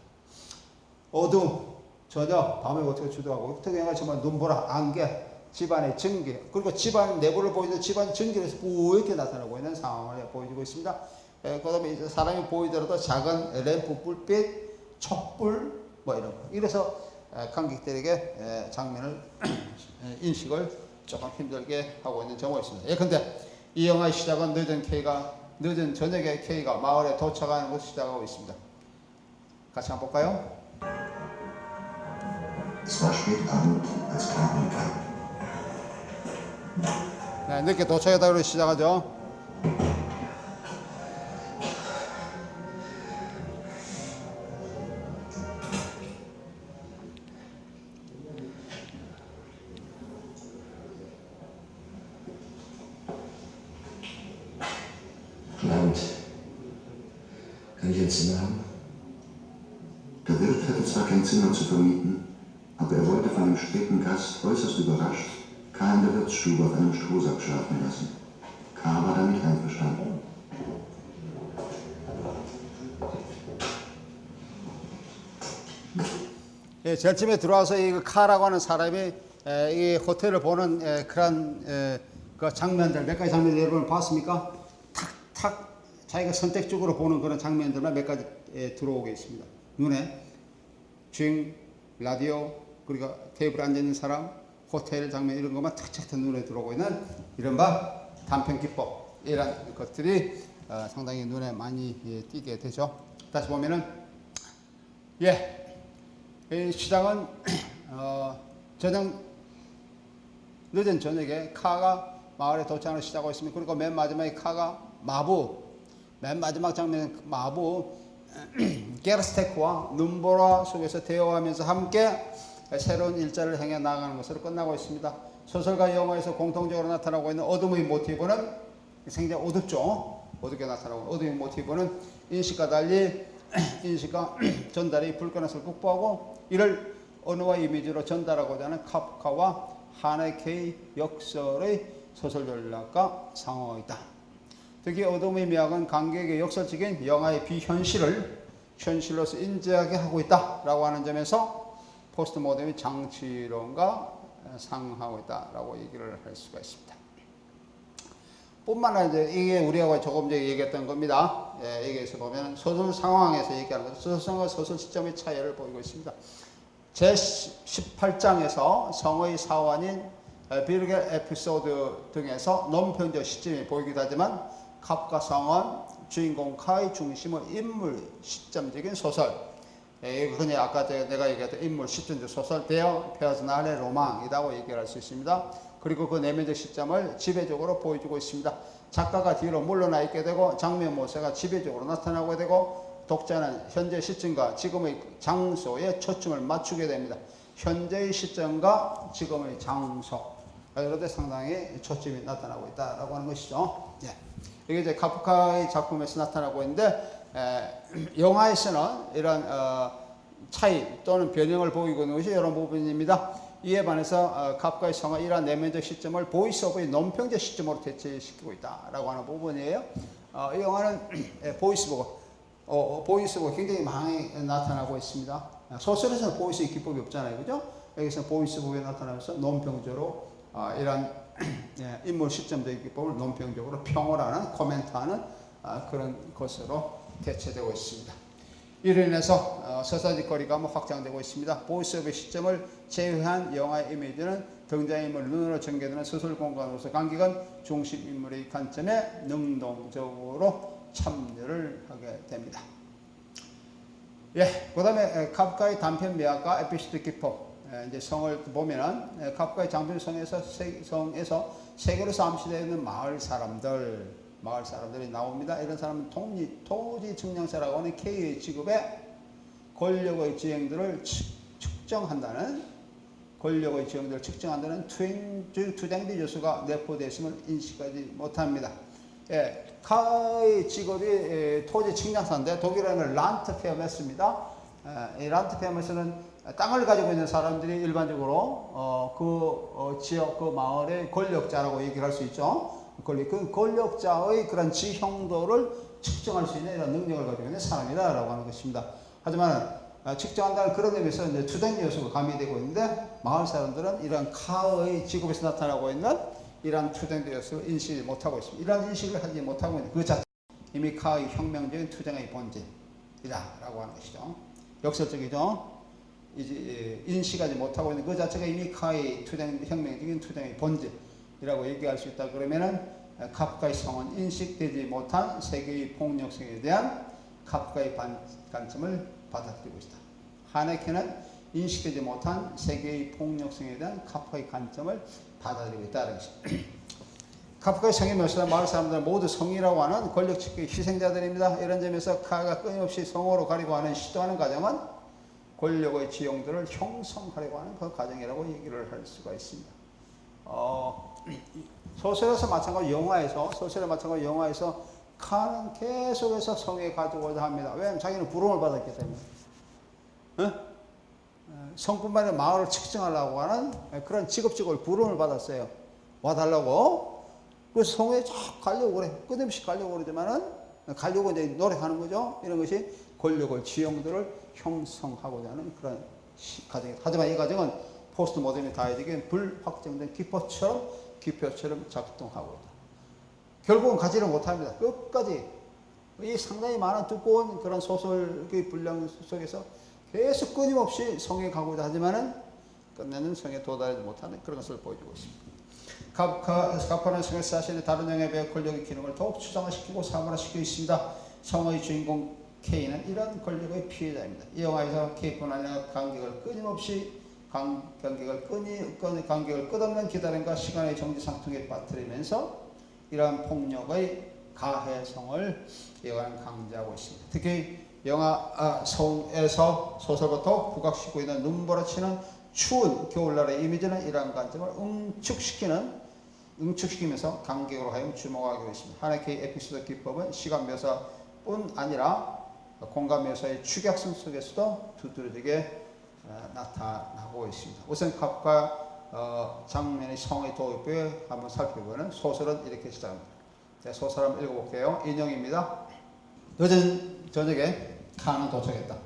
어둠, 저녁, 밤에 어떻게 주도하고, 특히 영화 정말 눈보라, 안개, 집안의 전기, 그리고 집안 내부를 보이는 집안 전기에서 뿌옇게 나타나고 있는 상황을 보여주고 있습니다. 그 다음에 사람이 보이더라도 작은 램프 불빛, 촛불, 뭐 이런 거. 이래서 관객들에게 장면을 인식을 조금 힘들게 하고 있는 경우가 있습니다. 예컨대 이 영화의 시작은 늦은 저녁에 K가 마을에 도착하는 것을 시작하고 있습니다. 같이 한번 볼까요? 네, 늦게 도착했다고 시작하죠. Kann ich ein Zimmer haben? Der Wirt hatte zwar kein Zimmer zu vermieten, aber er wollte von dem späten Gast äußerst überrascht K. in der Wirtsstube auf einem Strohsack schlafen lassen. K. war damit einverstanden. 예, 제일 처음에 들어와서 이 카라고 하는 사람이 이 호텔을 보는 그런 그 장면들, 몇 가지 장면들 여러분 봤습니까? 탁탁 자기가 선택적으로 보는 그런 장면들만 몇 가지 들어오게 있습니다. 눈에 주행, 라디오, 그리고 테이블에 앉아있는 사람, 호텔 장면 이런 것만 탁탁 눈에 들어오고 있는 이른바 단편 기법, 이런 것들이 상당히 눈에 많이 띄게 되죠. 다시 보면은 이 시장은 늦은 저녁에 카가 마을에 도착을 시작하고 있습니다. 그리고 맨 마지막에 카가 맨 마지막 장면 마부 게르스테크와 눈보라 속에서 대화하면서 함께 새로운 일자를 행해 나가는 것으로 끝나고 있습니다. 소설과 영화에서 공통적으로 나타나고 있는 어둠의 모티브는 굉장히 어둡죠. 어둡게 나타나고 어둠의 모티브는 인식과 달리 인식과 전달이 불가능성을 극복하고 이를 언어와 이미지로 전달하고자 하는 카프카와 하네케의 역설의 소설 전략과 상호이다. 특히 어둠의 미학은 관객의 역설적인 영화의 비현실을 현실로서 인지하게 하고 있다라고 하는 점에서 포스트 모던의 장치론과 상하고 있다라고 얘기를 할 수가 있습니다. 뿐만 아니라 이게 우리가 조금 전에 얘기했던 겁니다. 여기에서 보면 소설 상황에서 얘기하는 것은 소설과 소설 시점의 차이를 보이고 있습니다. 제18장에서 성의 사원인 비르겔 에피소드 등에서 논평적 시점이 보이기도 하지만 카프카 성은 주인공 카의 중심의 인물 시점적인 소설. 그냥 아까 내가 얘기했던 인물 시점적 소설 대어 페어스날의 로망이라고 얘기할 수 있습니다. 그리고 그 내면적 시점을 지배적으로 보여주고 있습니다. 작가가 뒤로 물러나 있게 되고 장면 모세가 지배적으로 나타나게 되고 독자는 현재 시점과 지금의 장소에 초점을 맞추게 됩니다. 현재의 시점과 지금의 장소. 이런데 상당히 초점이 나타나고 있다라고 하는 것이죠. 이게 이제 카프카의 작품에서 나타나고 있는데 영화에서는 이런 차이 또는 변형을 보이고 있는 것이 이런 부분입니다. 이에 반해서 카프카의 성은 이러한 내면적 시점을 보이스 오브의 논평적 시점으로 대체시키고 있다라고 하는 부분이에요. 이 영화는 보이스보가 굉장히 많이 나타나고 있습니다. 소설에서는 보이스의 기법이 없잖아요, 그죠? 여기서 보이스보가 나타나면서 논평적으로 이런 인물 시점적인 기법을 논평적으로 평을 하는, 코멘트하는 그런 것으로 대체되고 있습니다. 이로 인해서 서사짓거리가 확장되고 있습니다. 보이스 오브의 시점을 제외한 영화의 이미지는 등장인물 눈으로 전개되는 소설 공간으로서 관객은 중심 인물의 관점에 능동적으로 참여를 하게 됩니다. 그 다음에 카프카의 단편 미학과 에피소드 기법, 이제 성을 보면은 카프카의 장편 성에서 세계로서 암시되어 있는 마을 사람들이 나옵니다. 이런 사람은 토지 측량사라고 하는 K의 직업에 권력의 지형들을 측정한다는 투쟁비 요소가 내포되어 있음을 인식하지 못합니다. 카의 직업이 토지 측량사인데 독일어는 란트페어메스입니다. 이 란트페어메스는 땅을 가지고 있는 사람들이 일반적으로 지역, 그 마을의 권력자라고 얘기를 할 수 있죠. 그 권력자의 그런 지형도를 측정할 수 있는 이런 능력을 가지고 있는 사람이다라고 하는 것입니다. 하지만 측정한다는 그런 의미에서 이제 투쟁 요소가 가미되고 있는데 마을 사람들은 이런 카의 직업에서 나타나고 있는 이러한 투쟁 요소를 인식을 못하고 있습니다. 이러한 인식을 하지 못하고 있는 그 자체 이미 카의 혁명적인 투쟁의 본질이다라고 하는 것이죠. 역설적이죠. 이제 인식하지 못하고 있는 그 자체가 이미 카의 혁명적인 투쟁의 본질이라고 얘기할 수 있다. 그러면은 카프카의 성은 인식되지 못한 세계의 폭력성에 대한 카프카의 관점을 받아들이고 있다. 하네케는 인식되지 못한 세계의 폭력성에 대한 카프카의 관점을 받아들이고 있다는 것입니다. 카프카의 성의 묘사는 마을 사람들은 모두 성이라고 하는 권력 측의 희생자들입니다. 이런 점에서 카가 끊임없이 성으로 가려고 하는 시도하는 과정은 권력의 지형들을 형성하려고 하는 그 과정이라고 얘기를 할 수가 있습니다. 소설에서 마찬가지로 소설에 마찬가지로 영화에서 카는 계속해서 성에 가져오고자 합니다. 왜냐하면 자기는 부름을 받았기 때문에. 성뿐만 아니라 마을을 측정하려고 하는 그런 직업적으로 부름을 받았어요. 와달라고. 그래서 성에 쫙 가려고 그래. 끊임없이 가려고 그러지만은, 가려고 이제 노력하는 거죠. 이런 것이 권력의 지형들을 형성하고자 하는 그런 과정입니다. 하지만 이 과정은 포스트 모더니타이드에게 불확정된 기표처럼 작동하고 있다. 결국은 가지를 못합니다. 끝까지 이 상당히 많은 두꺼운 그런 소설의 분량 속에서 계속 끊임없이 성에 가고자 하지만은 끝내는 성에 도달하지 못하는 그런 것을 보여주고 있습니다. 카프카는 성의 자신의 다른 영역에 비해 권력의 기능을 더욱 추상화시키고 사물화시키고 있습니다. 성의 주인공 K는 이런 권력의 피해자입니다. 이 영화에서 K뿐 아니라 관객을 끝없는 기다림과 시간의 정지상통에 빠뜨리면서 이러한 폭력의 가해성을 영화는 강조하고 있습니다. 특히 영화 성에서 소설부터 부각시키고 있는 눈보라치는 추운 겨울날의 이미지는 이러한 관점을 응축시키면서 관객으로 하여금 주목하게 있습니다. 하네케의 에피소드 기법은 시간 묘사뿐 아니라 공간 묘사의 축약성 속에서도 두드러지게 나타나고 있습니다. 우선 카프카 장면의 성의 도입부에 한번 살펴보는 소설은 이렇게 시작합니다. 소설 한번 읽어볼게요. 인용입니다. 늦은 저녁에 카는 도착했다.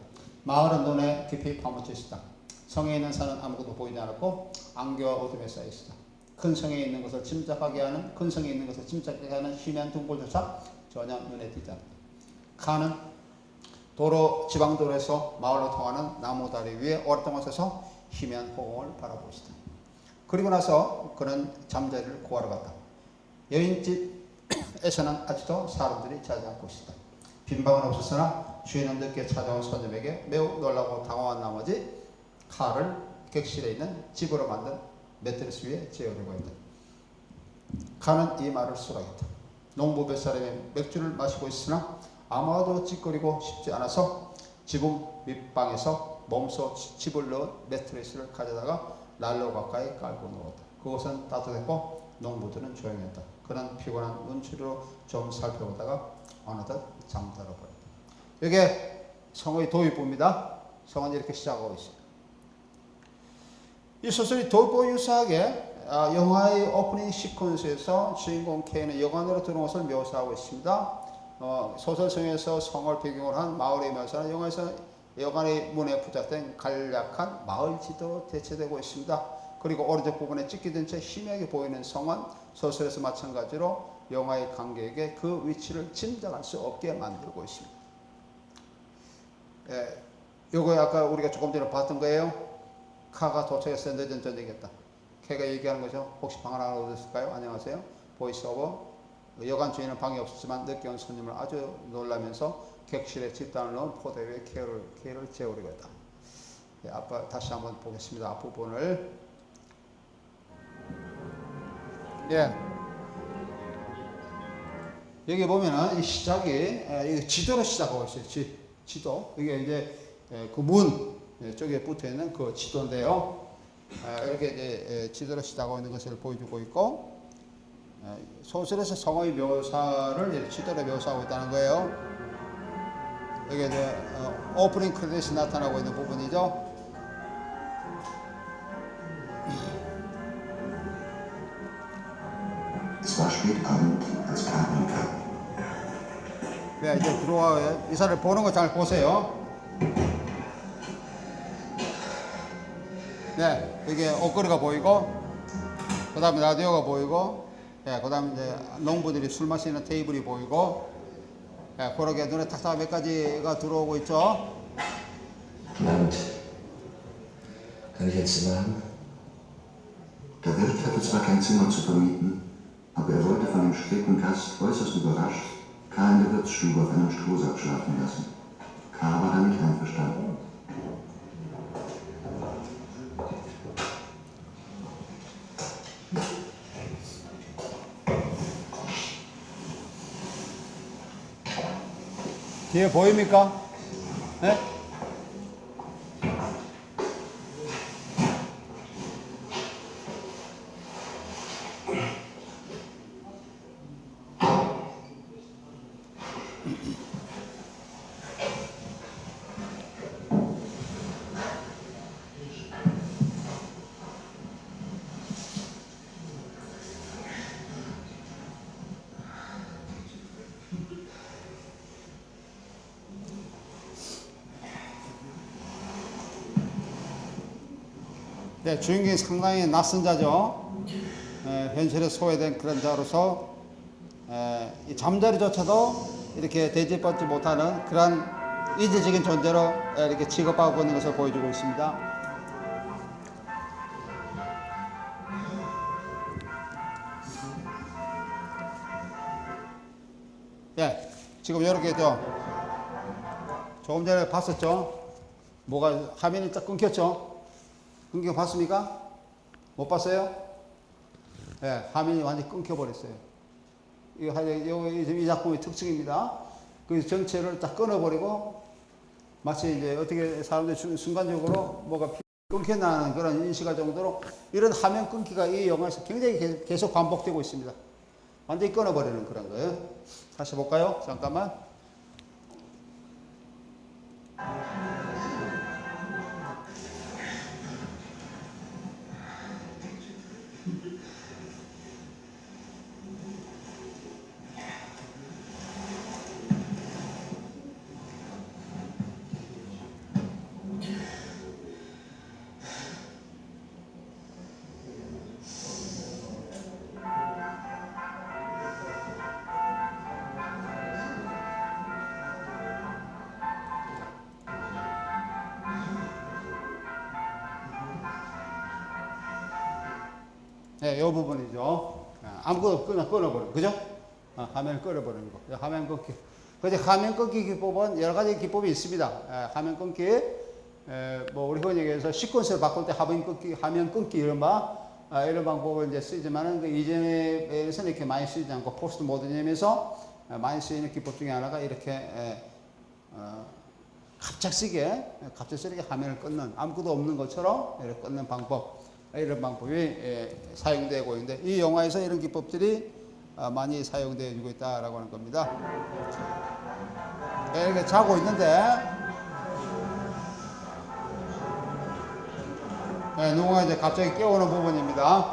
마을은 눈에 깊이 파묻혀 있었다. 성에 있는 산은 아무것도 보이지 않았고 안개와 어둠에 쌓여 있었다. 큰 성에 있는 것을 짐작하게 하는 희미한 등불조차 전혀 눈에 띄지 않았다. 카는 지방도로에서 마을로 통하는 나무 다리 위에 오랫동안 서서 희미한 호공을 바라보고 있었다. 그리고 나서 그는 잠자리를 구하러 갔다. 여인집에서는 아직도 사람들이 자지 않고 있었다. 빈 방은 없었으나 주인은 늦게 찾아온 손님에게 매우 놀라고 당황한 나머지 카를 객실에 있는 집으로 만든 매트리스 위에 재우려고 했다. 카는 이 말을 수락했다. 농부 몇 사람이 맥주를 마시고 있으나 아마도 찌꺼리고 싶지 않아서 지붕 밑방에서 몸소 집을 넣은 매트리스를 가져다가 난로 가까이 깔고 누웠다. 그곳은 따뜻했고 농부들은 조용했다. 그는 피곤한 눈치로 좀 살펴보다가 어느덧 잠들어 버렸다. 이게 성의 도입부입니다. 성은 이렇게 시작하고 있습니다. 이 소설이 도입부와 유사하게 영화의 오프닝 시퀀스에서 주인공 K는 여관으로 들어온 것을 묘사하고 있습니다. 소설성에서 성을 배경으로 한 마을의 묘사는 영화에서 여관의 문에 부착된 간략한 마을 지도로 대체되고 있습니다. 그리고 오른쪽 부분에 찢겨진 채 희미하게 보이는 성은 소설에서 마찬가지로 영화의 관객에게 그 위치를 짐작할 수 없게 만들고 있습니다. 요거 아까 우리가 조금 전에 봤던 거예요. 카가 도착했어요. 늦은 저녁이었다. K가 얘기하는 거죠. 혹시 방을 하나 얻었을까요? 안녕하세요. 보이스오버. 여관 주인은 방이 없었지만 늦게 온 손님을 아주 놀라면서 객실에 집단을 넣은 포대 위에 K를 재우려고 했다. 다시 한번 보겠습니다. 앞부분을. 여기 보면은 이 시작이 지도로 시작하고 있어요. 지도. 이게 이제 그 문 쪽에 붙어 있는 그 지도인데요. 이렇게 이제 지도로 시작하고 있는 것을 보여주고 있고, 소설에서 성의 묘사를 지도로 묘사하고 있다는 거예요. 이게 이제 오프닝 크레딧이 나타나고 있는 부분이죠. 네, 이제 들어와요. 이 사람을 보는 거 잘 보세요. 네, 이게 옷걸이가 보이고, 그 다음에 라디오가 보이고, 그 다음에 이제 농부들이 술 마시는 테이블이 보이고, 그러게 눈에 탁탁 몇 가지가 들어오고 있죠. Kann ich ein Zimmer haben? Der Wirt hatte zwar kein Zimmer zu vermieten, aber er wollte von dem späten Gast äußerst überrascht K. in der Wirtsstube auf einem Strohsack schlafen lassen. K. war da nicht einverstanden. 뒤에 보입니까? 네? 네, 주인공이 상당히 낯선 자죠. 현실에 소외된 그런 자로서 이 잠자리조차도 이렇게 대접받지 못하는 그런 이질적인 존재로 이렇게 취급하고 있는 것을 보여주고 있습니다. 예, 지금 이렇게 조금 전에 봤었죠. 뭐가 화면이 딱 끊겼죠. 끊겨 봤습니까? 못 봤어요? 예, 화면이 완전히 끊겨버렸어요. 이 작품의 특징입니다. 그 전체를 딱 끊어버리고 마치 이제 어떻게 사람들이 순간적으로 뭐가 끊겨나는 그런 인식할 정도로 이런 화면 끊기가 이 영화에서 굉장히 계속 반복되고 있습니다. 완전히 끊어버리는 그런 거예요. 다시 볼까요? 잠깐만. 네, 이 부분이죠. 아무것도 끊어버리고, 그죠? 화면을 끊어버리는 거. 화면 끊기. 그래서 화면 끊기 기법은 여러 가지 기법이 있습니다. 화면 끊기, 뭐, 우리 흔히 얘기해서 시퀀스를 바꿀 때 화면 끊기 이런 방법을 이제 쓰지만은 그 이전에서는 이렇게 많이 쓰지 않고 포스트 모더니즘에서 많이 쓰이는 기법 중에 하나가 이렇게, 갑작스럽게 화면을 끊는, 아무것도 없는 것처럼 이렇게 끊는 방법. 이런 방법이 사용되고 있는데 이 영화에서 이런 기법들이 많이 사용되고 있다라고 하는 겁니다. 이렇게 자고 있는데 누군가 이제 갑자기 깨우는 부분입니다.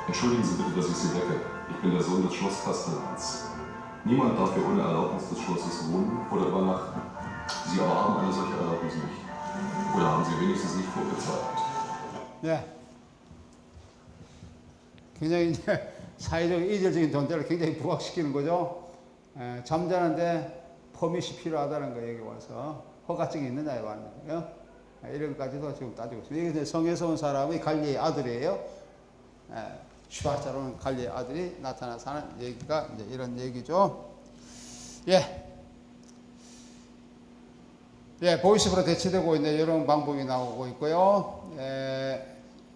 Entschuldigen Sie bitte, dass ich Sie wecke. Ich bin der Sohn des Schlosskastellans. Niemand darf hier ohne Erlaubnis des Schlosses wohnen oder übernachten. Sie aber haben eine solche Erlaubnis nicht. Oder haben Sie wenigstens nicht vorgezweifelt? 네. 굉장히 이제 사회적 이질적인 존재를 굉장히 부각시키는 거죠. 잠자는데 퍼밋이 필요하다는 거 여기 와서 허가증이 있느냐에 왔는 거예요. 이런 것까지도 지금 따지고 있습니다. 이게 성에서 온 사람이 갈리의 아들이에요. 슈바자로는 갈리의 아들이 나타나서 하는 얘기가 이제 이런 얘기죠. 보이스브로 대체되고 있는 이런 방법이 나오고 있고요.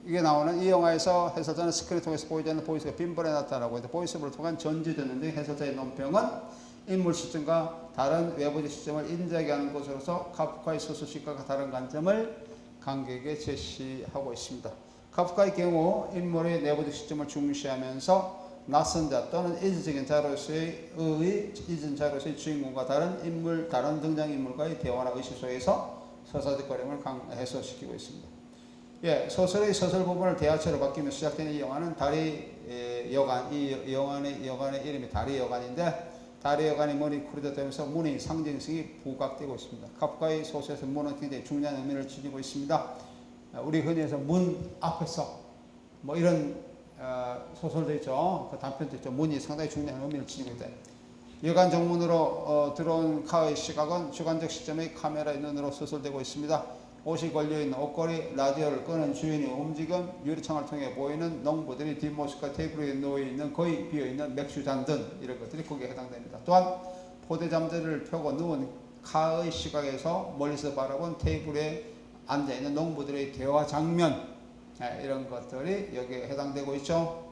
이게 나오는 이 영화에서 해설자는 스크린을 통해서 보이지 않는 보이스가 빈번에 나타나고 있는데 보이스브를 통한 전지되는데 해설자의 논평은 인물 시점과 다른 외부적 시점을 인지하게 하는 것으로서 카프카의 소설식과 다른 관점을 관객에게 제시하고 있습니다. 카프카의 경우 인물의 내부적 시점을 중시하면서 낯선 자 또는 이질적인 자로서의 주인공과 다른 인물, 다른 등장인물과의 대화나 의식 속에서 서사적 거림을 해소시키고 있습니다. 소설의 서술 부분을 대화체로 바뀌며 시작되는 이 영화는 다리 여관, 이 여관의 이름이 다리 여관인데 다리 여관이 문이 쿠르되면서 문의 상징성이 부각되고 있습니다. 카프카의 소설에서 문은 굉장히 중요한 의미를 지니고 있습니다. 우리 흔히 해서 문 앞에서 뭐 이런 소설도 있죠. 그 단편도 있죠. 문이 상당히 중요한 의미를 지니고 있다. 여관 정문으로 들어온 카의 시각은 주관적 시점의 카메라의 눈으로 서술되고 있습니다. 옷이 걸려있는 옷걸이, 라디오를 끄는 주인의 움직임, 유리창을 통해 보이는 농부들이 뒷모습과 테이블 위에 놓여있는 거의 비어있는 맥주잔 등 이런 것들이 거기에 해당됩니다. 또한 포대잠자리를 펴고 누운 카의 시각에서 멀리서 바라본 테이블에 앉아있는 농부들의 대화 장면, 이런 것들이 여기에 해당되고 있죠.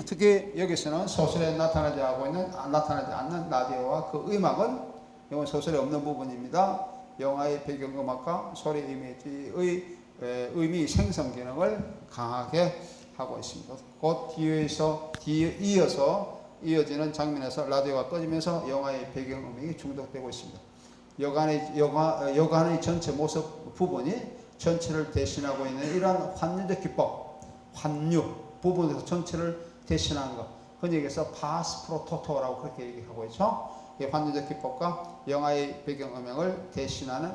특히 여기서는 소설에 나타나지 않는 라디오와 그 음악은 이건 소설에 없는 부분입니다. 영화의 배경음악과 소리 이미지의 의미 생성 기능을 강하게 하고 있습니다. 곧 이어지는 장면에서 라디오가 꺼지면서 영화의 배경음악이 중독되고 있습니다. 여관의 전체 모습 부분이 전체를 대신하고 있는 이러한 환유적 기법, 환유 부분에서 전체를 대신하는 것, 흔히 얘기해서 파스 프로 토토라고 그렇게 얘기하고 있죠. 이 환유적 기법과 영화의 배경음악을 대신하는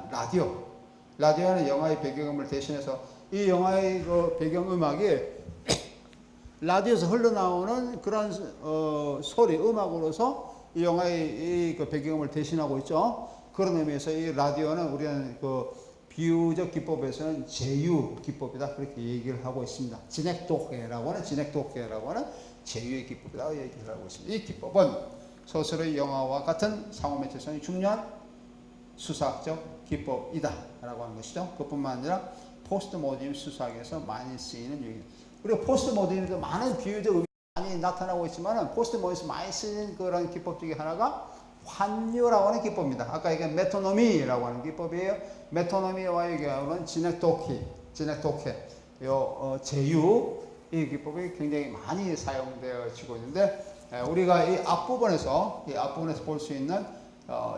라디오는 영화의 배경음을 대신해서 이 영화의 그 배경음악이 라디오에서 흘러나오는 그런 소리, 음악으로서 이 영화의 그 배경음을 대신하고 있죠. 그런 의미에서 이 라디오는 우리는 그 비유적 기법에서는 제유 기법이다, 그렇게 얘기를 하고 있습니다. 진액독해라고 하는 제유의 기법이라고 얘기를 하고 있습니다. 이 기법은 소설의 영화와 같은 상호매체성이 중요한 수사학적 기법이다 라고 하는 것이죠. 그뿐만 아니라 포스트 모더니즘 수사학에서 많이 쓰이는 유형입니다. 그리고 포스트 모더니즘도 많은 비유적 의미가 많이 나타나고 있지만 포스트 모더니즘에서 많이 쓰이는 그런 기법 중에 하나가 환유라고 하는 기법입니다. 아까 이게 메토노미라고 하는 기법이에요. 메토노미와의 경우는 진액독해, 제유, 이 기법이 굉장히 많이 사용되어지고 있는데, 우리가 이 앞부분에서 볼 수 있는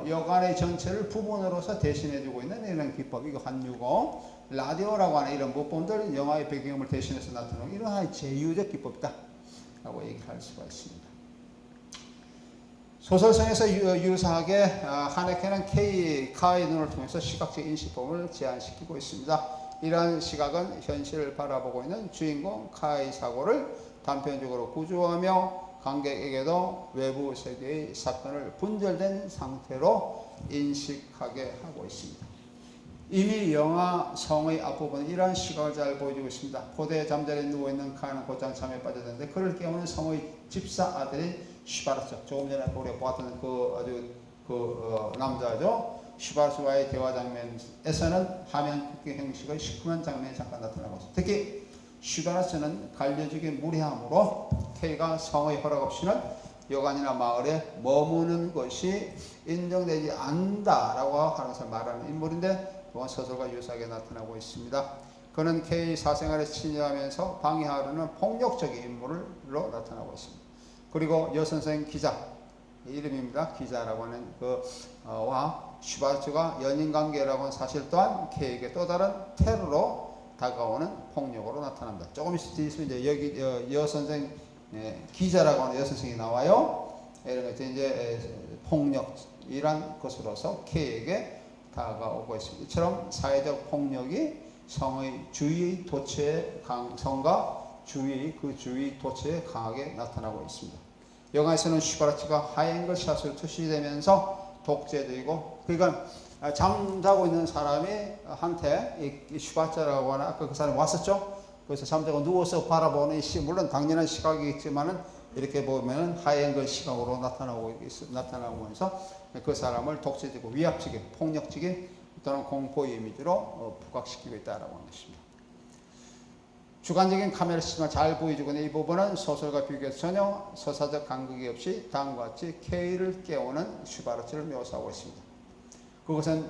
여관의 전체를 부분으로서 대신해주고 있는 이런 기법, 이거 환유고, 라디오라고 하는 이런 부분들, 영화의 배경음을 대신해서 나타나는 이런 하나의 제유적 기법이다 라고 얘기할 수가 있습니다. 소설성에서 유사하게 하네켄은 카의 눈을 통해서 시각적 인식법을 제안시키고 있습니다. 이러한 시각은 현실을 바라보고 있는 주인공 카의 사고를 단편적으로 구조하며 관객에게도 외부 세계의 사건을 분절된 상태로 인식하게 하고 있습니다. 이미 영화 성의 앞부분은 이러한 시각을 잘 보여주고 있습니다. 포대 잠자리에 누워있는 카는 곧장 잠에 빠졌는데 그를 깨우는 성의 집사 아들인 슈바르츠, 조금 전에 우리가 보았던 남자죠. 슈바르츠와의 대화 장면에서는 화면 긋기 형식의 시큼한 장면이 잠깐 나타나고 있습니다. 특히 슈바르츠는 관료직의 무례함으로 K가 성의 허락 없이는 여관이나 마을에 머무는 것이 인정되지 않는다라고 하는 것을 말하는 인물인데, 또한 소설과 유사하게 나타나고 있습니다. 그는 K의 사생활에 침입하면서 방해하려는 폭력적인 인물로 나타나고 있습니다. 그리고 여선생 기자, 이름입니다. 기자라고 하는 와 슈바르츠가 연인관계라고 하는 사실 또한 K에게 또 다른 테러로 다가오는 폭력으로 나타납니다. 조금 있으면 이제 여기 여선생 기자라고 하는 여선생이 나와요. 이런 것들 이제 폭력이란 것으로서 K에게 다가오고 있습니다. 이처럼 사회적 폭력이 성의 주위 도처에 성과 그 주위 도처에 강하게 나타나고 있습니다. 영화에서는 슈바르츠가 하이앵글 샷으로 투시되면서 독재적이고, 그러니까 잠자고 있는 사람이 한테 이 슈바르츠라고 하는 아까 그 사람이 왔었죠. 그래서 잠자고 누워서 바라보는 물론 당연한 시각이겠지만은 이렇게 보면 하이앵글 시각으로 나타나면서 그 사람을 독재적이고 위압적인, 폭력적인 또는 공포 이미지로 부각시키고 있다라고 하는 것입니다. 주관적인 카메라 시스템을 잘 보여주고 있는 이 부분은 소설과 비교해서 전혀 서사적 간극이 없이 다음과 같이 K를 깨우는 슈바르츠를 묘사하고 있습니다. 그것은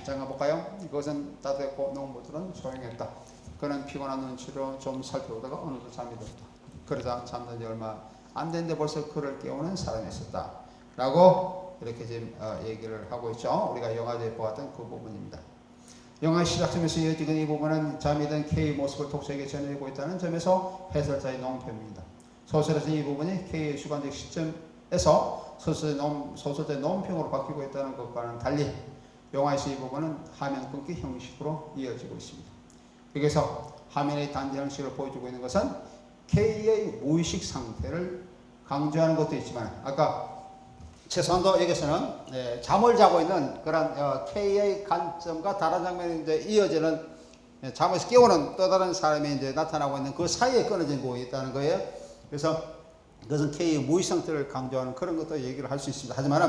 잠깐 볼까요? 이것은 따뜻했고 농부들은 소용했다. 그는 피곤한 눈치로 좀 살펴보다가 어느덧 잠이 들었다. 그러다 잠든 지 얼마 안 됐는데 벌써 그를 깨우는 사람이 있었다 라고 이렇게 지금 얘기를 하고 있죠. 우리가 영화제에 보았던 그 부분입니다. 영화의 시작점에서 이어지는 이 부분은 잠이 든 K의 모습을 독자에게 전해주고 있다는 점에서 해설자의 논평입니다. 소설에서 이 부분이 K의 주관적 시점에서 소설자의 논평으로 바뀌고 있다는 것과는 달리 영화에서 이 부분은 화면 끊기 형식으로 이어지고 있습니다. 여기서 화면의 단지 형식을 보여주고 있는 것은 K의 무의식 상태를 강조하는 것도 있지만, 아까 최소한도 여기서는 잠을 자고 있는 그런 K의 관점과 다른 장면이 이제 이어지는 잠에서 깨우는 또 다른 사람이 이제 나타나고 있는 그 사이에 끊어진 부분이 있다는 거예요. 그래서 그것은 K의 무의 상태를 강조하는 그런 것도 얘기를 할 수 있습니다. 하지만은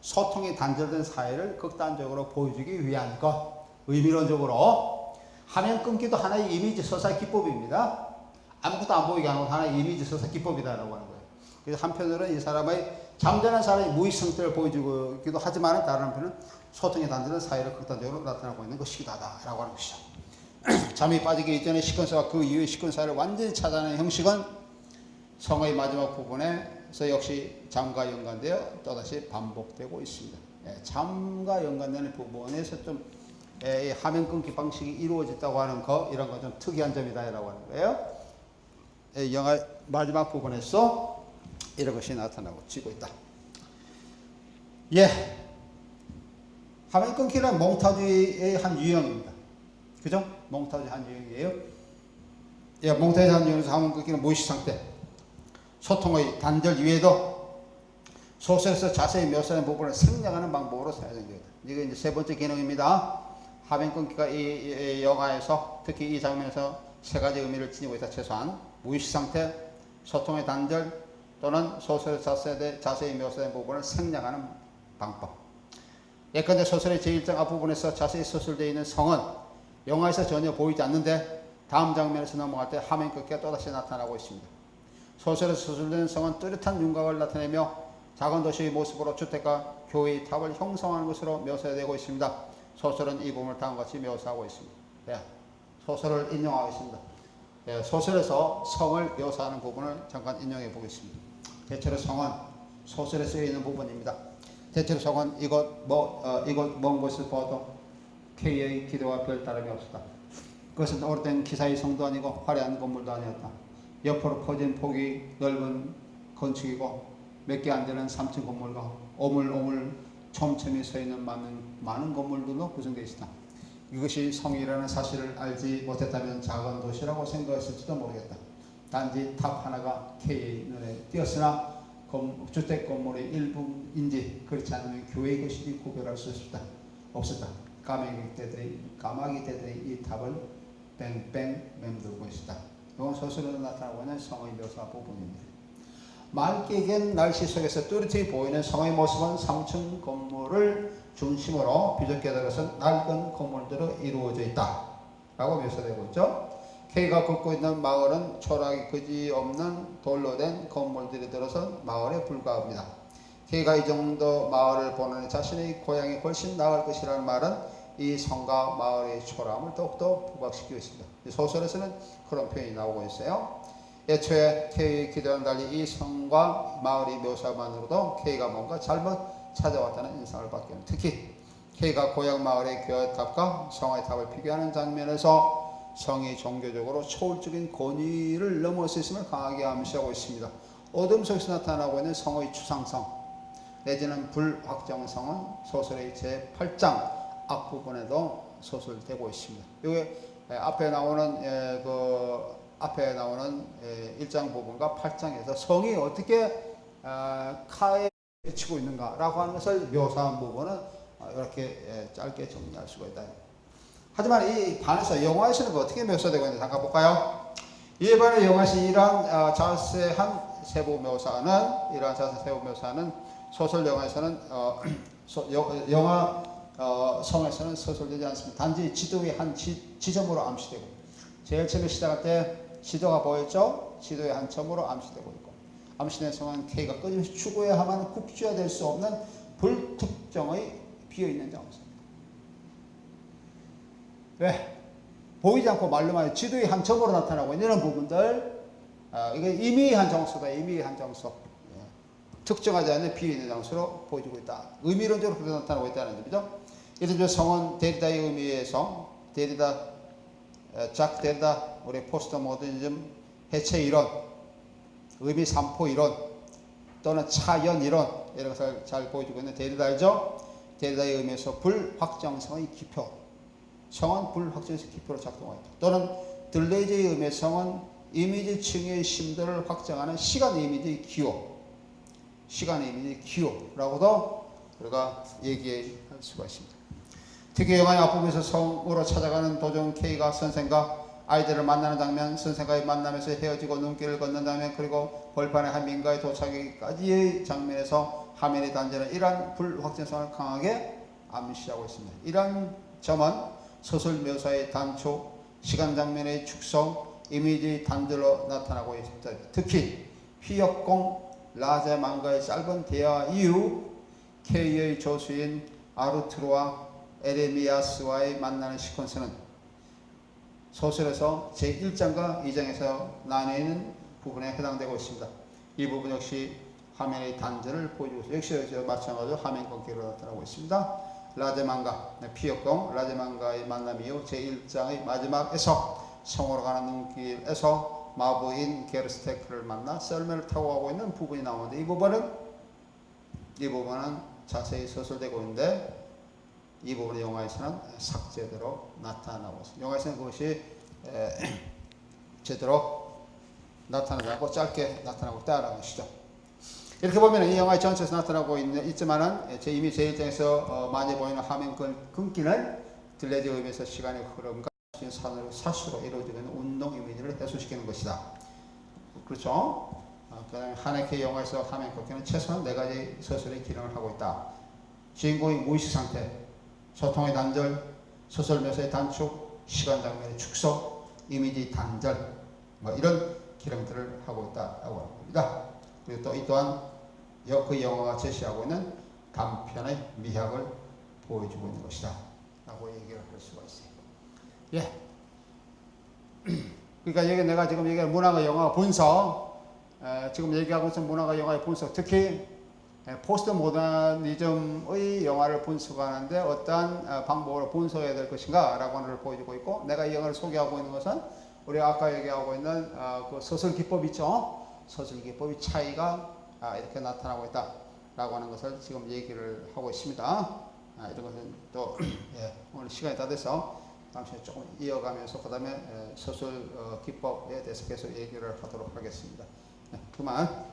소통이 단절된 사회를 극단적으로 보여주기 위한 것, 의미론적으로 화면 끊기도 하나의 이미지 서사 기법입니다. 아무것도 안 보이게 하는 하나의 이미지 서사 기법이다라고 하는 거예요. 그래서 한편으로는 이 사람의 잠자는 사람의 무의 상태를 보여주기도 하지만 다른 한편은 소통이 단절된 사회를 극단적으로 나타나고 있는 것이기도 하다라고 하는 것이죠. 잠이 빠지기 이전의 시퀀스와 그 이후의 시퀀스를 완전히 찾아내는 형식은 성의 마지막 부분에서 역시 잠과 연관되어 또다시 반복되고 있습니다. 잠과 연관되는 부분에서 좀 화면 끊기 방식이 이루어졌다고 하는 거, 이런 건 좀 특이한 점이다라고 하는 거예요. 영화 마지막 부분에서 이런 것이 나타나고 지고 있다. 화면 끊기는 몽타주의의 한 유형입니다. 그죠? 몽타주의 한 유형이에요. 몽타주의 한 유형에서 화면 끊기는 무의식 상태. 소통의 단절 이외에도 소설에서 자세히 묘사하는 부분을 생략하는 방법으로 사용된 겁니다. 이게 이제 세 번째 기능입니다. 화면 끊기가 이 영화에서 특히 이 장면에서 세 가지 의미를 지니고 있다. 최소한 무의식 상태, 소통의 단절, 또는 소설에서 자세히 묘사된 부분을 생략하는 방법. 예컨대 소설의 제1장 앞부분에서 자세히 서술되어 있는 성은 영화에서 전혀 보이지 않는데 다음 장면에서 넘어갈 때 화면 끊기가 또다시 나타나고 있습니다. 소설에서 서술되는 성은 뚜렷한 윤곽을 나타내며 작은 도시의 모습으로 주택과 교회의 탑을 형성하는 것으로 묘사되고 있습니다. 소설은 이 부분을 다음과 같이 묘사하고 있습니다. 소설을 인용하겠습니다. 소설에서 성을 묘사하는 부분을 잠깐 인용해 보겠습니다. 대체로 성은 소설에 쓰여 있는 부분입니다. 대체로 성은 이곳 먼 곳을 보아도 K의 기도와 별 다름이 없었다. 그것은 오래된 기사의 성도 아니고 화려한 건물도 아니었다. 옆으로 퍼진 폭이 넓은 건축이고 몇 개 안 되는 3층 건물과 오물오물 촘촘히 서 있는 많은 건물들로 구성되어 있었다. 이것이 성이라는 사실을 알지 못했다면 작은 도시라고 생각했을지도 모르겠다. 단지 탑 하나가 K의 눈에 띄었으나 주택 건물의 일부인지 그렇지 않으면 교회의 것인지 구별할 수 없었다. 까마귀 떼들이 이 탑을 뺑뺑 맴돌고 있었다. 이건 소설에서 나타나고 있는 성의 묘사 부분입니다. 맑게 갠 날씨 속에서 뚜렷이 보이는 성의 모습은 3층 건물을 중심으로 비좁게 들어선 낡은 건물들로 이루어져 있다 라고 묘사되고 있죠. K가 걷고 있는 마을은 초락이 그지없는 돌로 된 건물들이 들어선 마을에 불과합니다. K가 이 정도 마을을 보는 자신의 고향이 훨씬 나을 것이라는 말은 이 성과 마을의 초라함을 더욱더 부각시키고 있습니다. 소설에서는 그런 표현이 나오고 있어요. 애초에 K의 기도와는 달리 이 성과 마을의 묘사만으로도 K가 뭔가 잘못 찾아왔다는 인상을 받게 합니다. 특히 K가 고향 마을의 교회탑과 성의 탑을 비교하는 장면에서 성이 종교적으로 초월적인 권위를 넘을 수 있음을 강하게 암시하고 있습니다. 어둠 속에서 나타나고 있는 성의 추상성 내지는 불확정성은 소설의 제8장 앞부분에도 소설되고 있습니다. 여기 앞에 나오는 1장 부분과 8장에서 성이 어떻게 카에 비치고 있는가라고 하는 것을 묘사한 부분은 이렇게 짧게 정리할 수가 있다. 하지만 이 반에서 영화에서는 어떻게 묘사되고 있는지 잠깐 볼까요? 이에 반해 영화에서 이러한 자세한 세부 묘사는 소설 영화에서는 영화 성에서는 서술되지 않습니다. 단지 지도의 한 지점으로 암시되고 제일 처음에 시작할 때 지도가 보였죠? 지도의 한 점으로 암시되고 있고 암시된 성은 K가 끊임없이 추구해야만 국지화될 수 없는 불특정의 비어있는 장소입니다. 왜? 보이지 않고 말로만 지도의 한 점으로 나타나고 있는 이런 부분들 이게 임의한 장소다. 임의한 장소. 특정하지 않는 비어있는 장소로 보여주고 있다. 의미론적으로 그렇게 나타나고 있다는 점이죠. 이런 저 성은 데리다의 의미에서 작 데리다 우리 포스트 모더니즘 해체 이론, 의미 산포 이론 또는 차연 이론 이런 것을 잘 보여주고 있는 데리다죠. 데리다의 의미에서 불확정성의 기표, 성은 불확정성의 기표로 작동하고 있다. 또는 들레이즈의 의미에서 성은 이미지 층의 심도를 확정하는 시간 이미지의 기호, 시간의 이미지 기호라고도 우리가 얘기할 수가 있습니다. 특히 영화의 앞부분에서 성으로 찾아가는 도중 K가 선생과 아이들을 만나는 장면, 선생과의 만남에서 헤어지고 눈길을 걷는 장면, 그리고 벌판의 한 민가에 도착하기까지의 장면에서 화면의 단절은 이러한 불확정성을 강하게 암시하고 있습니다. 이러한 점은 소설 묘사의 단축, 시간 장면의 축소, 이미지 단절로 나타나고 있습니다. 특히 휘역공 라제망가의 짧은 대화 이후 K의 조수인 아르투르와 에레미야스와의 만나는 시퀀스는 소설에서 제1장과 2장에서 나뉘는 부분에 해당되고 있습니다. 이 부분 역시 화면의 단절을 보여주고 있습니다. 역시 마찬가지로 화면 끊기로 나타나고 있습니다. 라제망가, 피역공 라제망가의 만남 이후 제1장의 마지막에서 성으로 가는 눈길에서 마부인 게르스테크를 만나 썰매를 타고 가고 있는 부분이 나오는데 이 부분은 자세히 서술되고 있는데 이 부분의 영화에서는 삭제대로 나타나고 있습니다. 영화에서는 그것이 제대로 나타나지 않고 짧게 나타나고 있다라는 것이죠. 이렇게 보면 이 영화의 전체에서 나타나고 있지만은 이미 제1장에서 많이 보이는 화면 끊기는 딜레이드 의미에서 시간의 흐름과 사수로 이루어지고 있는 운동 이미지를 해소시키는 것이다. 그렇죠? 그 다음에 하네케 영화에서 화면 끊기는 최소한 4가지 서술의 기능을 하고 있다. 주인공의 무의식 상태, 소통의 단절, 소설 묘사의 단축, 시간 장면의 축소, 이미지 단절, 이런 기능들을 하고 있다고 합니다. 그리고 또 이 또한 그 영화가 제시하고 있는 단편의 미학을 보여주고 있는 것이다 라고 얘기를 할 수가 있어요. 예. 그러니까 여기 내가 지금 얘기한 문학의 영화 분석, 지금 얘기하고 있는 문학의 영화의 분석, 특히 포스트 모더니즘의 영화를 분석하는데 어떠한 방법으로 분석해야 될 것인가 라고 하는 걸 보여주고 있고, 내가 이 영화를 소개하고 있는 것은 우리가 아까 얘기하고 있는 그 서술 기법 있죠. 서술 기법의 차이가 이렇게 나타나고 있다 라고 하는 것을 지금 얘기를 하고 있습니다. 이런 것은 또 오늘 시간이 다 돼서 다음 시간에 조금 이어가면서 그 다음에 서술 기법에 대해서 계속 얘기를 하도록 하겠습니다. 그만.